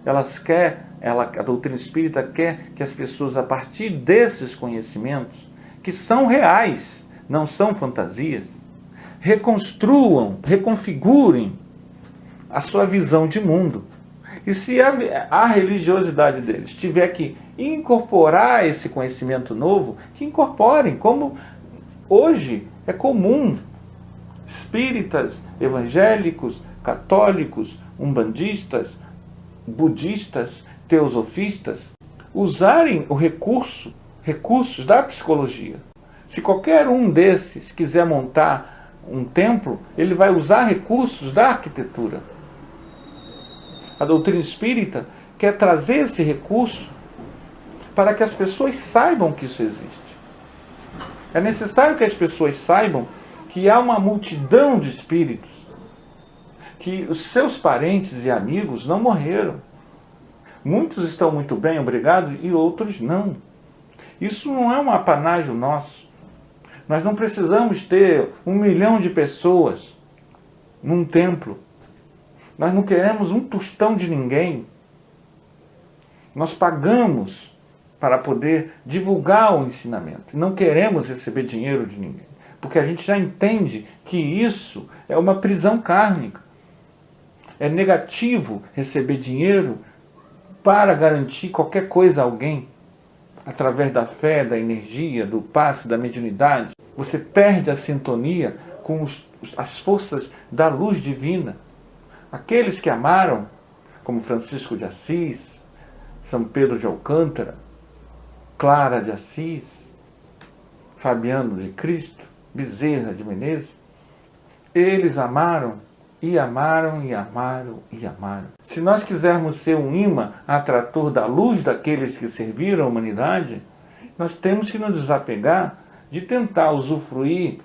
A doutrina espírita quer que as pessoas, a partir desses conhecimentos, que são reais, não são fantasias, reconstruam, reconfigurem a sua visão de mundo. E se a religiosidade deles tiver que incorporar esse conhecimento novo, que incorporem, como hoje é comum espíritas, evangélicos, católicos, umbandistas, budistas, teosofistas, usarem recursos da psicologia. Se qualquer um desses quiser montar um templo, ele vai usar recursos da arquitetura. A doutrina espírita quer trazer esse recurso para que as pessoas saibam que isso existe. É necessário que as pessoas saibam que há uma multidão de espíritos, que os seus parentes e amigos não morreram. Muitos estão muito bem, obrigado, e outros não. Isso não é um apanágio nosso. Nós não precisamos ter 1 milhão de pessoas num templo. Nós não queremos um tostão de ninguém. Nós pagamos para poder divulgar o ensinamento. Não queremos receber dinheiro de ninguém, porque a gente já entende que isso é uma prisão kármica. É negativo receber dinheiro para garantir qualquer coisa a alguém, através da fé, da energia, do passe, da mediunidade. Você perde a sintonia com as forças da luz divina. Aqueles que amaram, como Francisco de Assis, São Pedro de Alcântara, Clara de Assis, Fabiano de Cristo, Bezerra de Menezes, eles amaram e amaram e amaram e amaram. Se nós quisermos ser um imã atrator da luz daqueles que serviram a humanidade, nós temos que nos desapegar de tentar usufruir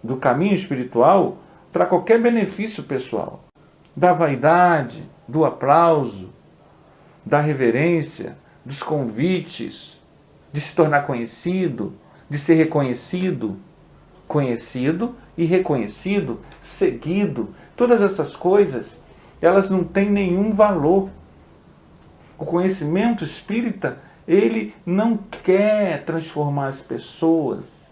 do caminho espiritual para qualquer benefício pessoal. Da vaidade, do aplauso, da reverência, dos convites, de se tornar conhecido, de ser reconhecido, conhecido e reconhecido, seguido. Todas essas coisas, elas não têm nenhum valor. O conhecimento espírita, ele não quer transformar as pessoas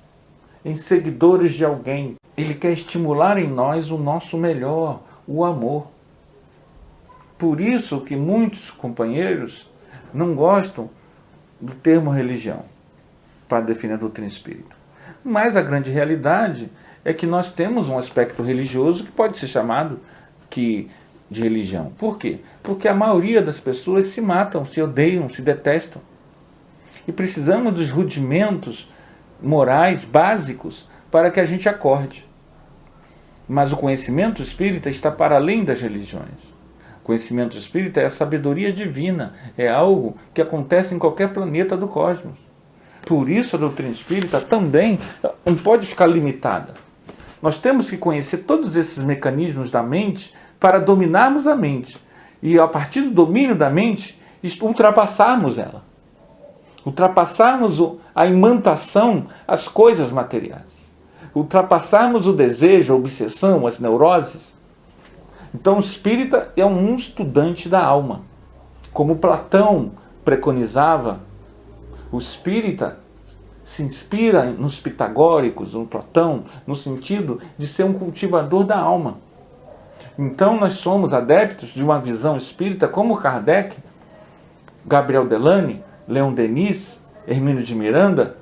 em seguidores de alguém. Ele quer estimular em nós o nosso melhor, o amor. Por isso que muitos companheiros não gostam do termo religião para definir a doutrina espírita. Mas a grande realidade é que nós temos um aspecto religioso que pode ser chamado de religião. Por quê? Porque a maioria das pessoas se matam, se odeiam, se detestam. E precisamos dos rudimentos morais básicos para que a gente acorde. Mas o conhecimento espírita está para além das religiões. O conhecimento espírita é a sabedoria divina, é algo que acontece em qualquer planeta do cosmos. Por isso a doutrina espírita também não pode ficar limitada. Nós temos que conhecer todos esses mecanismos da mente para dominarmos a mente. E a partir do domínio da mente, ultrapassarmos ela. Ultrapassarmos a imantação às coisas materiais. Ultrapassarmos o desejo, a obsessão, as neuroses. Então o espírita é um estudante da alma. Como Platão preconizava, o espírita se inspira nos pitagóricos, no Platão, no sentido de ser um cultivador da alma. Então nós somos adeptos de uma visão espírita como Kardec, Gabriel Delany, Leon Denis, Hermínio de Miranda,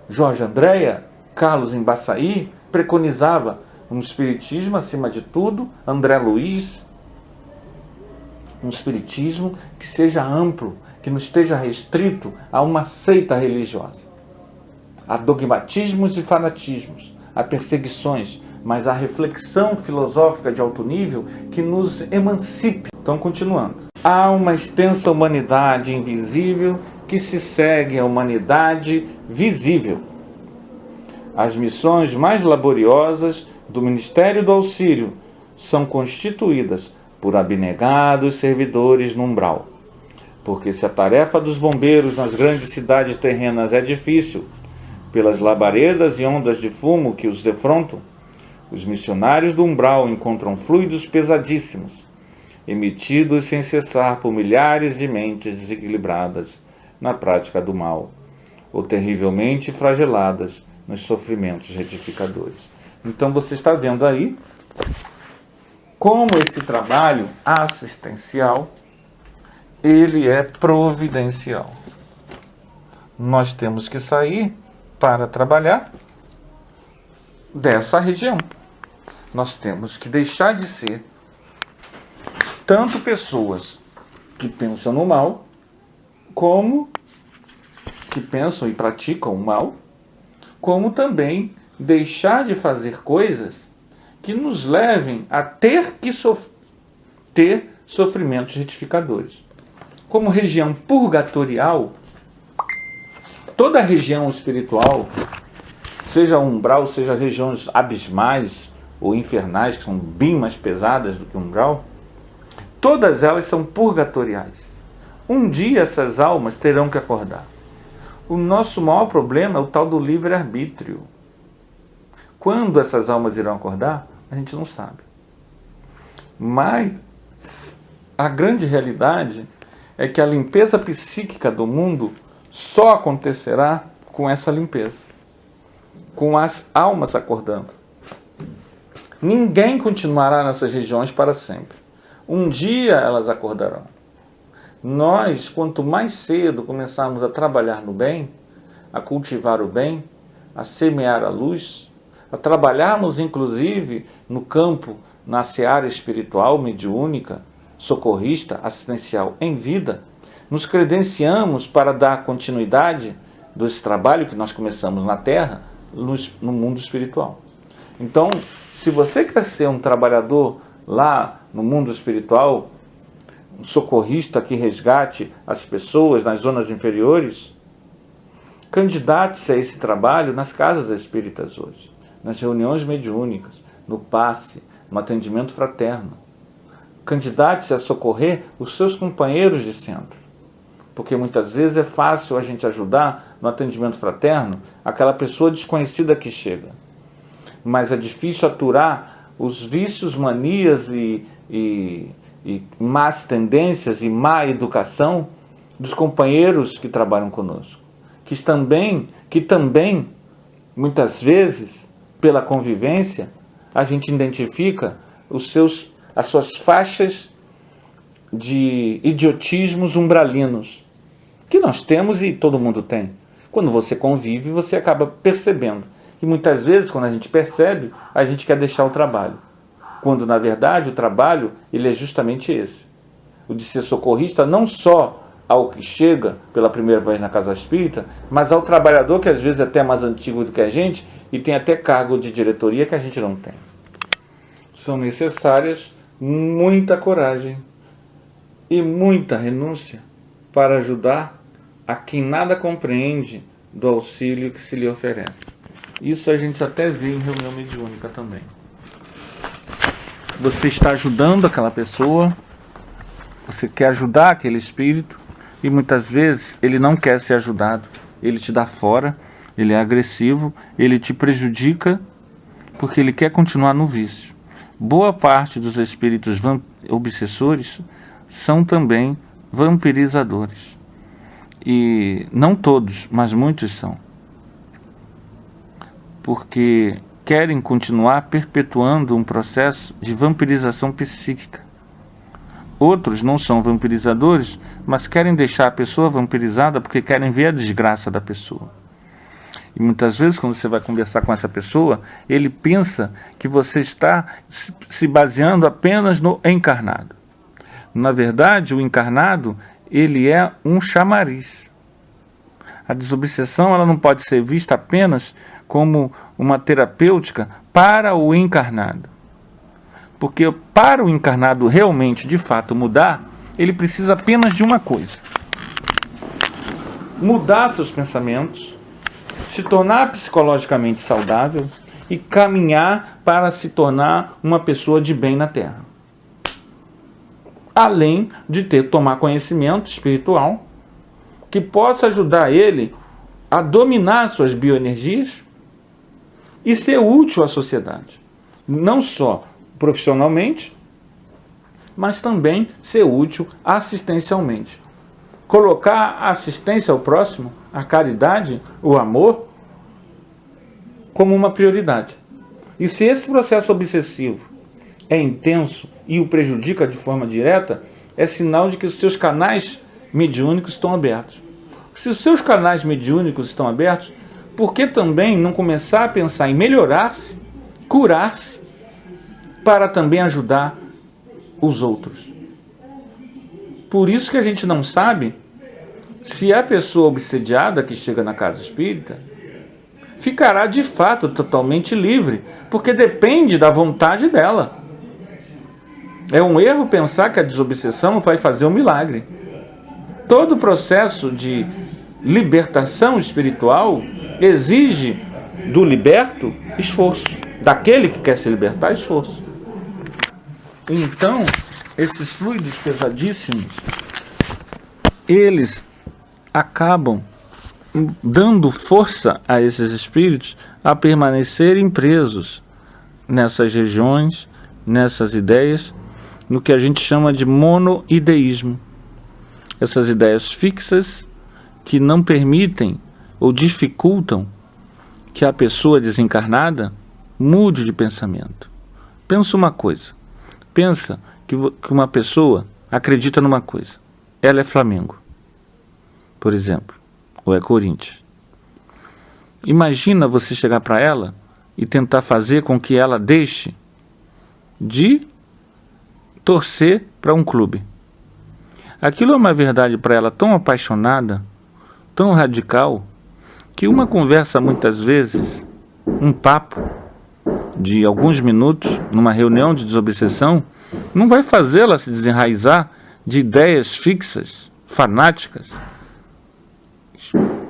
Jorge Andréa, Carlos Embaçaí, preconizava um espiritismo acima de tudo, André Luiz, um espiritismo que seja amplo, que não esteja restrito a uma seita religiosa, a dogmatismos e fanatismos, a perseguições, mas a reflexão filosófica de alto nível que nos emancipe. Então, continuando. Há uma extensa humanidade invisível que se segue à humanidade visível. As missões mais laboriosas do Ministério do Auxílio são constituídas por abnegados servidores no umbral. Porque se a tarefa dos bombeiros nas grandes cidades terrenas é difícil, pelas labaredas e ondas de fumo que os defrontam, os missionários do umbral encontram fluidos pesadíssimos, emitidos sem cessar por milhares de mentes desequilibradas na prática do mal, ou terrivelmente flageladas nos sofrimentos retificadores. Então você está vendo aí como esse trabalho assistencial, ele é providencial. Nós temos que sair para trabalhar dessa região. Nós temos que deixar de ser tanto pessoas que pensam no mal, como que pensam e praticam o mal, como também deixar de fazer coisas que nos levem a ter que ter sofrimentos retificadores. Como região purgatorial, toda região espiritual, seja umbral, seja regiões abismais ou infernais, que são bem mais pesadas do que umbral, todas elas são purgatoriais. Um dia essas almas terão que acordar. O nosso maior problema é o tal do livre-arbítrio. Quando essas almas irão acordar, a gente não sabe. Mas a grande realidade é que a limpeza psíquica do mundo só acontecerá com essa limpeza, com as almas acordando. Ninguém continuará nessas regiões para sempre. Um dia elas acordarão. Nós, quanto mais cedo começarmos a trabalhar no bem, a cultivar o bem, a semear a luz, a trabalharmos inclusive no campo, na seara espiritual, mediúnica, socorrista, assistencial em vida, nos credenciamos para dar continuidade desse trabalho que nós começamos na Terra, no mundo espiritual. Então, se você quer ser um trabalhador lá no mundo espiritual, um socorrista que resgate as pessoas nas zonas inferiores, candidate-se a esse trabalho nas casas espíritas hoje, nas reuniões mediúnicas, no passe, no atendimento fraterno. Candidate-se a socorrer os seus companheiros de centro, porque muitas vezes é fácil a gente ajudar no atendimento fraterno aquela pessoa desconhecida que chega, mas é difícil aturar os vícios, manias e más tendências e má educação dos companheiros que trabalham conosco, que também muitas vezes, pela convivência, a gente identifica as suas faixas de idiotismos umbralinos, que nós temos e todo mundo tem. Quando você convive, você acaba percebendo. E muitas vezes, quando a gente percebe, a gente quer deixar o trabalho. Quando, na verdade, o trabalho ele é justamente esse. O de ser socorrista não só ao que chega pela primeira vez na casa espírita, mas ao trabalhador que às vezes é até mais antigo do que a gente e tem até cargo de diretoria que a gente não tem. São necessárias muita coragem e muita renúncia para ajudar a quem nada compreende do auxílio que se lhe oferece. Isso a gente até vê em reunião mediúnica também. Você está ajudando aquela pessoa, você quer ajudar aquele espírito, e muitas vezes ele não quer ser ajudado. Ele te dá fora, ele é agressivo, ele te prejudica, porque ele quer continuar no vício. Boa parte dos espíritos obsessores são também vampirizadores. E não todos, mas muitos são. Porque querem continuar perpetuando um processo de vampirização psíquica. Outros não são vampirizadores, mas querem deixar a pessoa vampirizada porque querem ver a desgraça da pessoa. E muitas vezes, quando você vai conversar com essa pessoa, ele pensa que você está se baseando apenas no encarnado. Na verdade, o encarnado, ele é um chamariz. A desobsessão ela não pode ser vista apenas como uma terapêutica para o encarnado. Porque para o encarnado realmente, de fato, mudar, ele precisa apenas de uma coisa. Mudar seus pensamentos, se tornar psicologicamente saudável e caminhar para se tornar uma pessoa de bem na Terra. Além de tomar conhecimento espiritual que possa ajudar ele a dominar suas bioenergias e ser útil à sociedade. Não só profissionalmente, mas também ser útil assistencialmente. Colocar a assistência ao próximo, a caridade, o amor, como uma prioridade. E se esse processo obsessivo é intenso e o prejudica de forma direta, é sinal de que os seus canais mediúnicos estão abertos. Se os seus canais mediúnicos estão abertos, por que também não começar a pensar em melhorar-se, curar-se, para também ajudar os outros? Por isso que a gente não sabe se a pessoa obsediada que chega na casa espírita ficará de fato totalmente livre, porque depende da vontade dela. É um erro pensar que a desobsessão vai fazer um milagre. Todo processo de libertação espiritual exige do liberto esforço, daquele que quer se libertar, esforço. Então, esses fluidos pesadíssimos, eles acabam dando força a esses espíritos a permanecerem presos nessas regiões, nessas ideias, no que a gente chama de monoideísmo. essas ideias fixas que não permitem ou dificultam que a pessoa desencarnada mude de pensamento. Pensa uma coisa. Pensa que uma pessoa acredita numa coisa. Ela é Flamengo, por exemplo, ou é Corinthians. Imagina você chegar para ela e tentar fazer com que ela deixe de torcer para um clube. Aquilo é uma verdade para ela tão apaixonada, tão radical, que uma conversa muitas vezes, um papo de alguns minutos, numa reunião de desobsessão, não vai fazê-la se desenraizar de ideias fixas, fanáticas,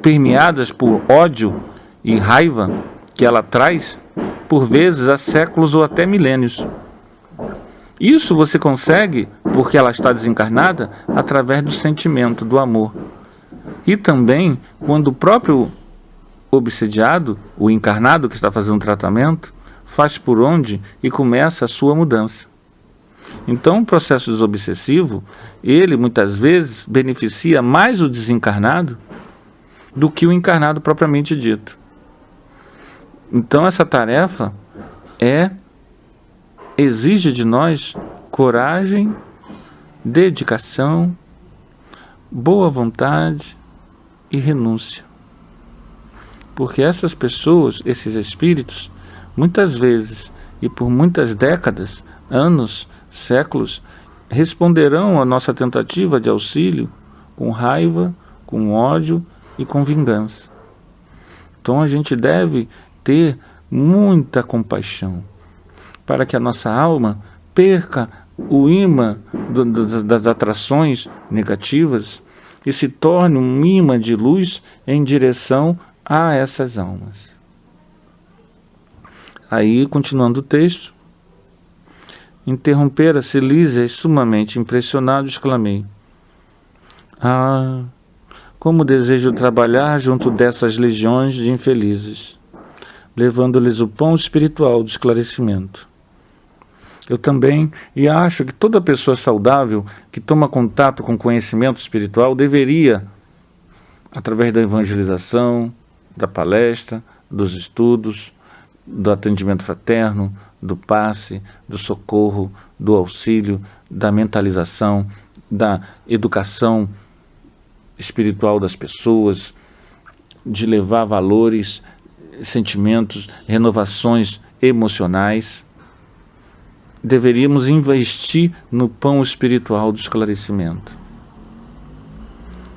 permeadas por ódio e raiva que ela traz, por vezes, há séculos ou até milênios. Isso você consegue, porque ela está desencarnada, através do sentimento, do amor. E também, quando o próprio obsediado, o encarnado que está fazendo o tratamento, faz por onde e começa a sua mudança. Então, o processo desobsessivo, ele muitas vezes beneficia mais o desencarnado do que o encarnado propriamente dito. Então, essa tarefa exige de nós coragem, dedicação, boa vontade e renúncia. Porque essas pessoas, esses espíritos, muitas vezes e por muitas décadas, anos, séculos, responderão à nossa tentativa de auxílio com raiva, com ódio e com vingança. Então a gente deve ter muita compaixão para que a nossa alma perca o imã das atrações negativas e se torne um imã de luz em direção a essas almas. Aí, continuando o texto, interrompera-se Lísias, sumamente impressionado, exclamei: como desejo trabalhar junto dessas legiões de infelizes, levando-lhes o pão espiritual do esclarecimento. Eu também, e acho que toda pessoa saudável que toma contato com conhecimento espiritual deveria, através da evangelização, da palestra, dos estudos, do atendimento fraterno, do passe, do socorro, do auxílio, da mentalização, da educação espiritual das pessoas, de levar valores, sentimentos, renovações emocionais. Deveríamos investir no pão espiritual do esclarecimento.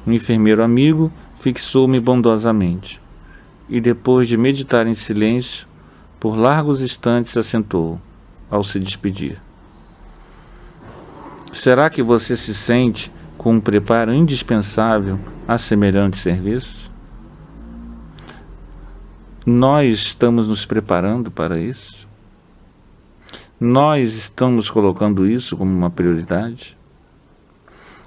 O enfermeiro amigo fixou-me bondosamente e, depois de meditar em silêncio, por largos instantes assentou, ao se despedir: será que você se sente com um preparo indispensável a semelhante serviço? Nós estamos nos preparando para isso? Nós estamos colocando isso como uma prioridade?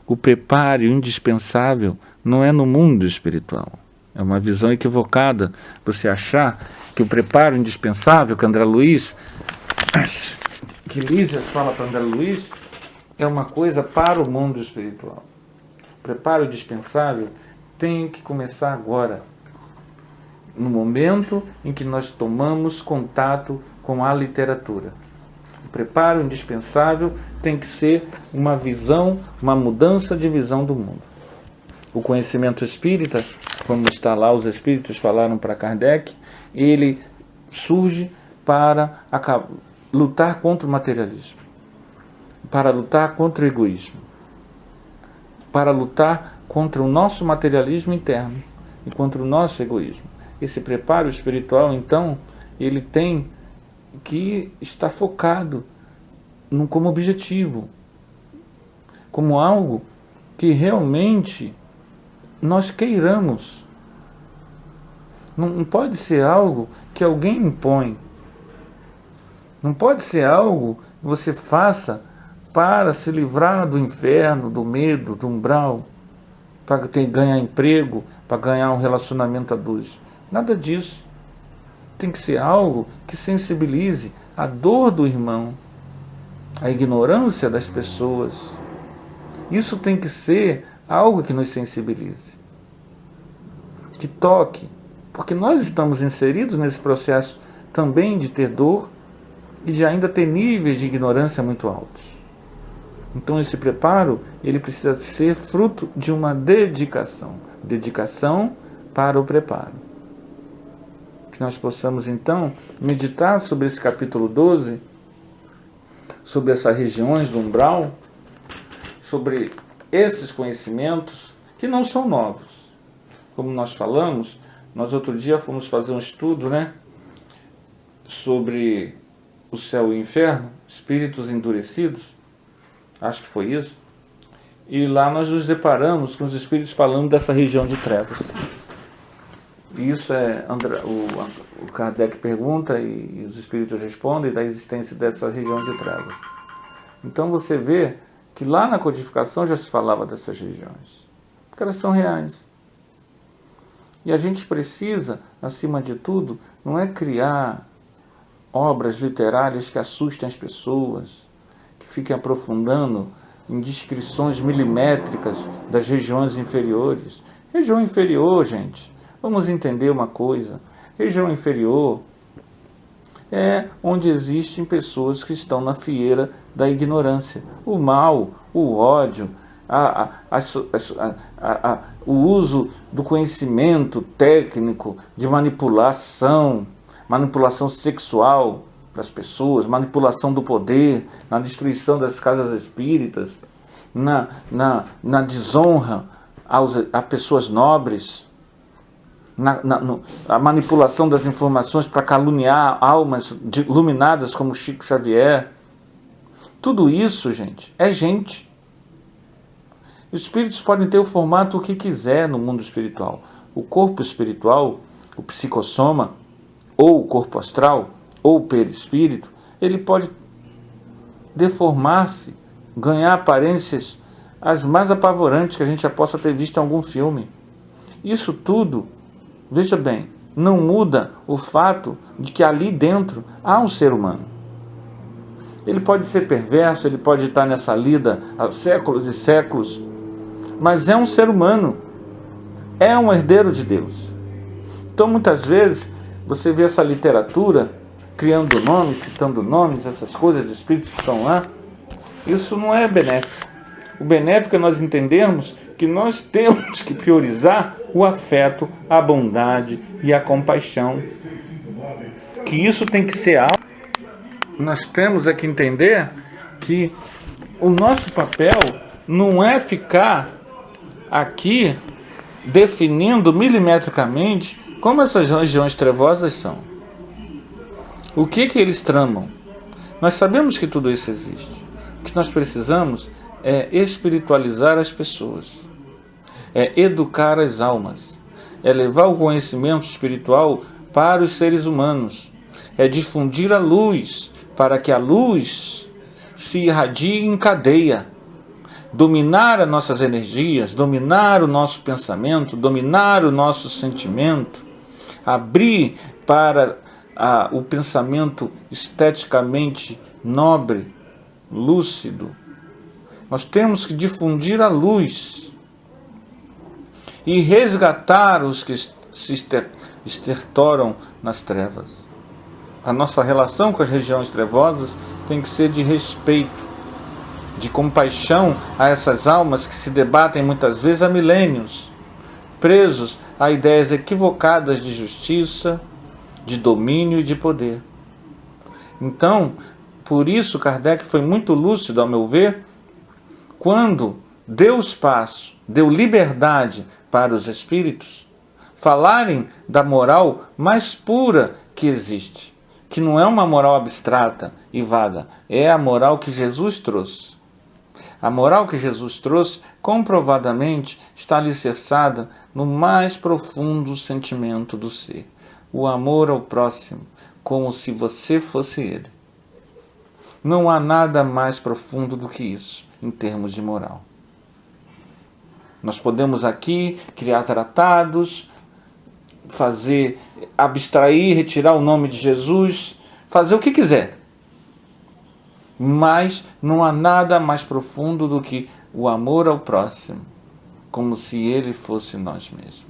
O preparo indispensável não é no mundo espiritual. É uma visão equivocada você achar que o preparo indispensável que Lísias fala para André Luiz é uma coisa para o mundo espiritual. O preparo indispensável tem que começar agora, no momento em que nós tomamos contato com a literatura. O preparo indispensável tem que ser uma visão, uma mudança de visão do mundo. O conhecimento espírita, como está lá, os espíritos falaram para Kardec, ele surge para lutar contra o materialismo, para lutar contra o egoísmo, para lutar contra o nosso materialismo interno e contra o nosso egoísmo. Esse preparo espiritual, então, ele tem que estar focado como objetivo, como algo que realmente nós queiramos. Não pode ser algo que alguém impõe. Não pode ser algo que você faça para se livrar do inferno, do medo, do umbral, para ganhar emprego, para ganhar um relacionamento a dois. Nada disso. Tem que ser algo que sensibilize a dor do irmão, a ignorância das pessoas. Isso tem que ser algo que nos sensibilize, que toque, porque nós estamos inseridos nesse processo também de ter dor e de ainda ter níveis de ignorância muito altos. Então esse preparo, ele precisa ser fruto de uma dedicação para o preparo. Que nós possamos então meditar sobre esse capítulo 12, sobre essas regiões do umbral, sobre esses conhecimentos que não são novos. Como nós falamos, nós outro dia fomos fazer um estudo, sobre o céu e o inferno, espíritos endurecidos, acho que foi isso, e lá nós nos deparamos com os espíritos falando dessa região de trevas. E isso o Kardec pergunta e os espíritos respondem da existência dessa região de trevas. Então você vê que lá na codificação já se falava dessas regiões, porque elas são reais. E a gente precisa, acima de tudo, não é criar obras literárias que assustem as pessoas, que fiquem aprofundando em descrições milimétricas das regiões inferiores. Região inferior, gente, vamos entender uma coisa. Região inferior é onde existem pessoas que estão na fieira da ignorância. O mal, o ódio, o uso do conhecimento técnico de manipulação sexual das pessoas, manipulação do poder, na destruição das casas espíritas, na desonra a pessoas nobres, a manipulação das informações para caluniar almas iluminadas como Chico Xavier. Tudo isso, gente, é gente. Os espíritos podem ter o formato que quiser no mundo espiritual. O corpo espiritual, o psicossoma, ou o corpo astral, ou o perispírito, ele pode deformar-se, ganhar aparências as mais apavorantes que a gente já possa ter visto em algum filme. Isso tudo, veja bem, não muda o fato de que ali dentro há um ser humano. Ele pode ser perverso, ele pode estar nessa lida há séculos e séculos, mas é um ser humano, é um herdeiro de Deus. Então muitas vezes você vê essa literatura criando nomes, citando nomes, essas coisas de espíritos que estão lá, isso não é benéfico. O benéfico é nós entendermos que nós temos que priorizar o afeto, a bondade e a compaixão. Que isso tem que ser algo. Nós temos que entender que o nosso papel não é ficar aqui definindo milimetricamente como essas regiões trevosas são. O que eles tramam? Nós sabemos que tudo isso existe. O que nós precisamos é espiritualizar as pessoas, é educar as almas, é levar o conhecimento espiritual para os seres humanos, é difundir a luz, para que a luz se irradie em cadeia, dominar as nossas energias, dominar o nosso pensamento, dominar o nosso sentimento, abrir para o pensamento esteticamente nobre, lúcido. Nós temos que difundir a luz e resgatar os que se estertoram nas trevas. A nossa relação com as regiões trevosas tem que ser de respeito, de compaixão a essas almas que se debatem muitas vezes há milênios, presos a ideias equivocadas de justiça, de domínio e de poder. Então, por isso Kardec foi muito lúcido, ao meu ver, quando deu espaço, deu liberdade para os espíritos falarem da moral mais pura que existe, que não é uma moral abstrata e vaga, é a moral que Jesus trouxe. A moral que Jesus trouxe, comprovadamente, está alicerçada no mais profundo sentimento do ser, o amor ao próximo, como se você fosse ele. Não há nada mais profundo do que isso, em termos de moral. Nós podemos aqui criar tratados, abstrair, retirar o nome de Jesus, fazer o que quiser. Mas não há nada mais profundo do que o amor ao próximo. como se Ele fosse nós mesmos.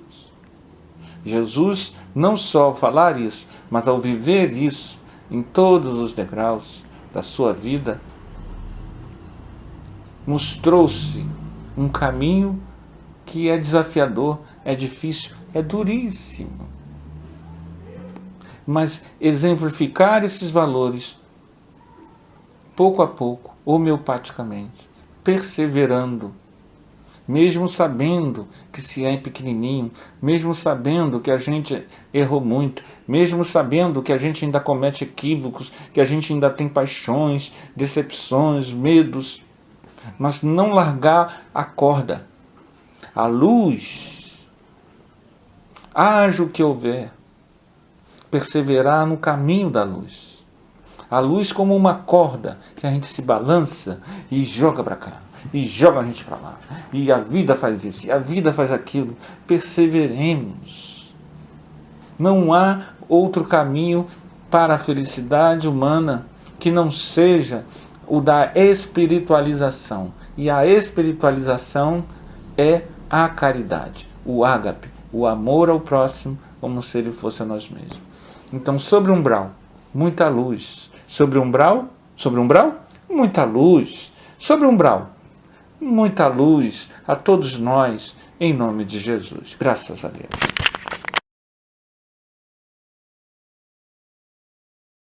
Jesus, não só ao falar isso, mas ao viver isso em todos os degraus da sua vida, mostrou-se um caminho que é desafiador, é difícil, é duríssimo. Mas exemplificar esses valores, pouco a pouco, homeopaticamente, perseverando, mesmo sabendo que se é pequenininho, mesmo sabendo que a gente errou muito, mesmo sabendo que a gente ainda comete equívocos, que a gente ainda tem paixões, decepções, medos, mas não largar a corda. A luz, haja o que houver, perseverar no caminho da luz. A luz como uma corda que a gente se balança e joga para cá, e joga a gente para lá. E a vida faz isso, e a vida faz aquilo. Perseveremos. Não há outro caminho para a felicidade humana que não seja o da espiritualização. E a espiritualização é a caridade, o ágape, o amor ao próximo como se ele fosse a nós mesmos. Então, sobre o umbral, muita luz. Sobre o umbral, muita luz. Sobre o umbral, muita luz a todos nós, em nome de Jesus. Graças a Deus.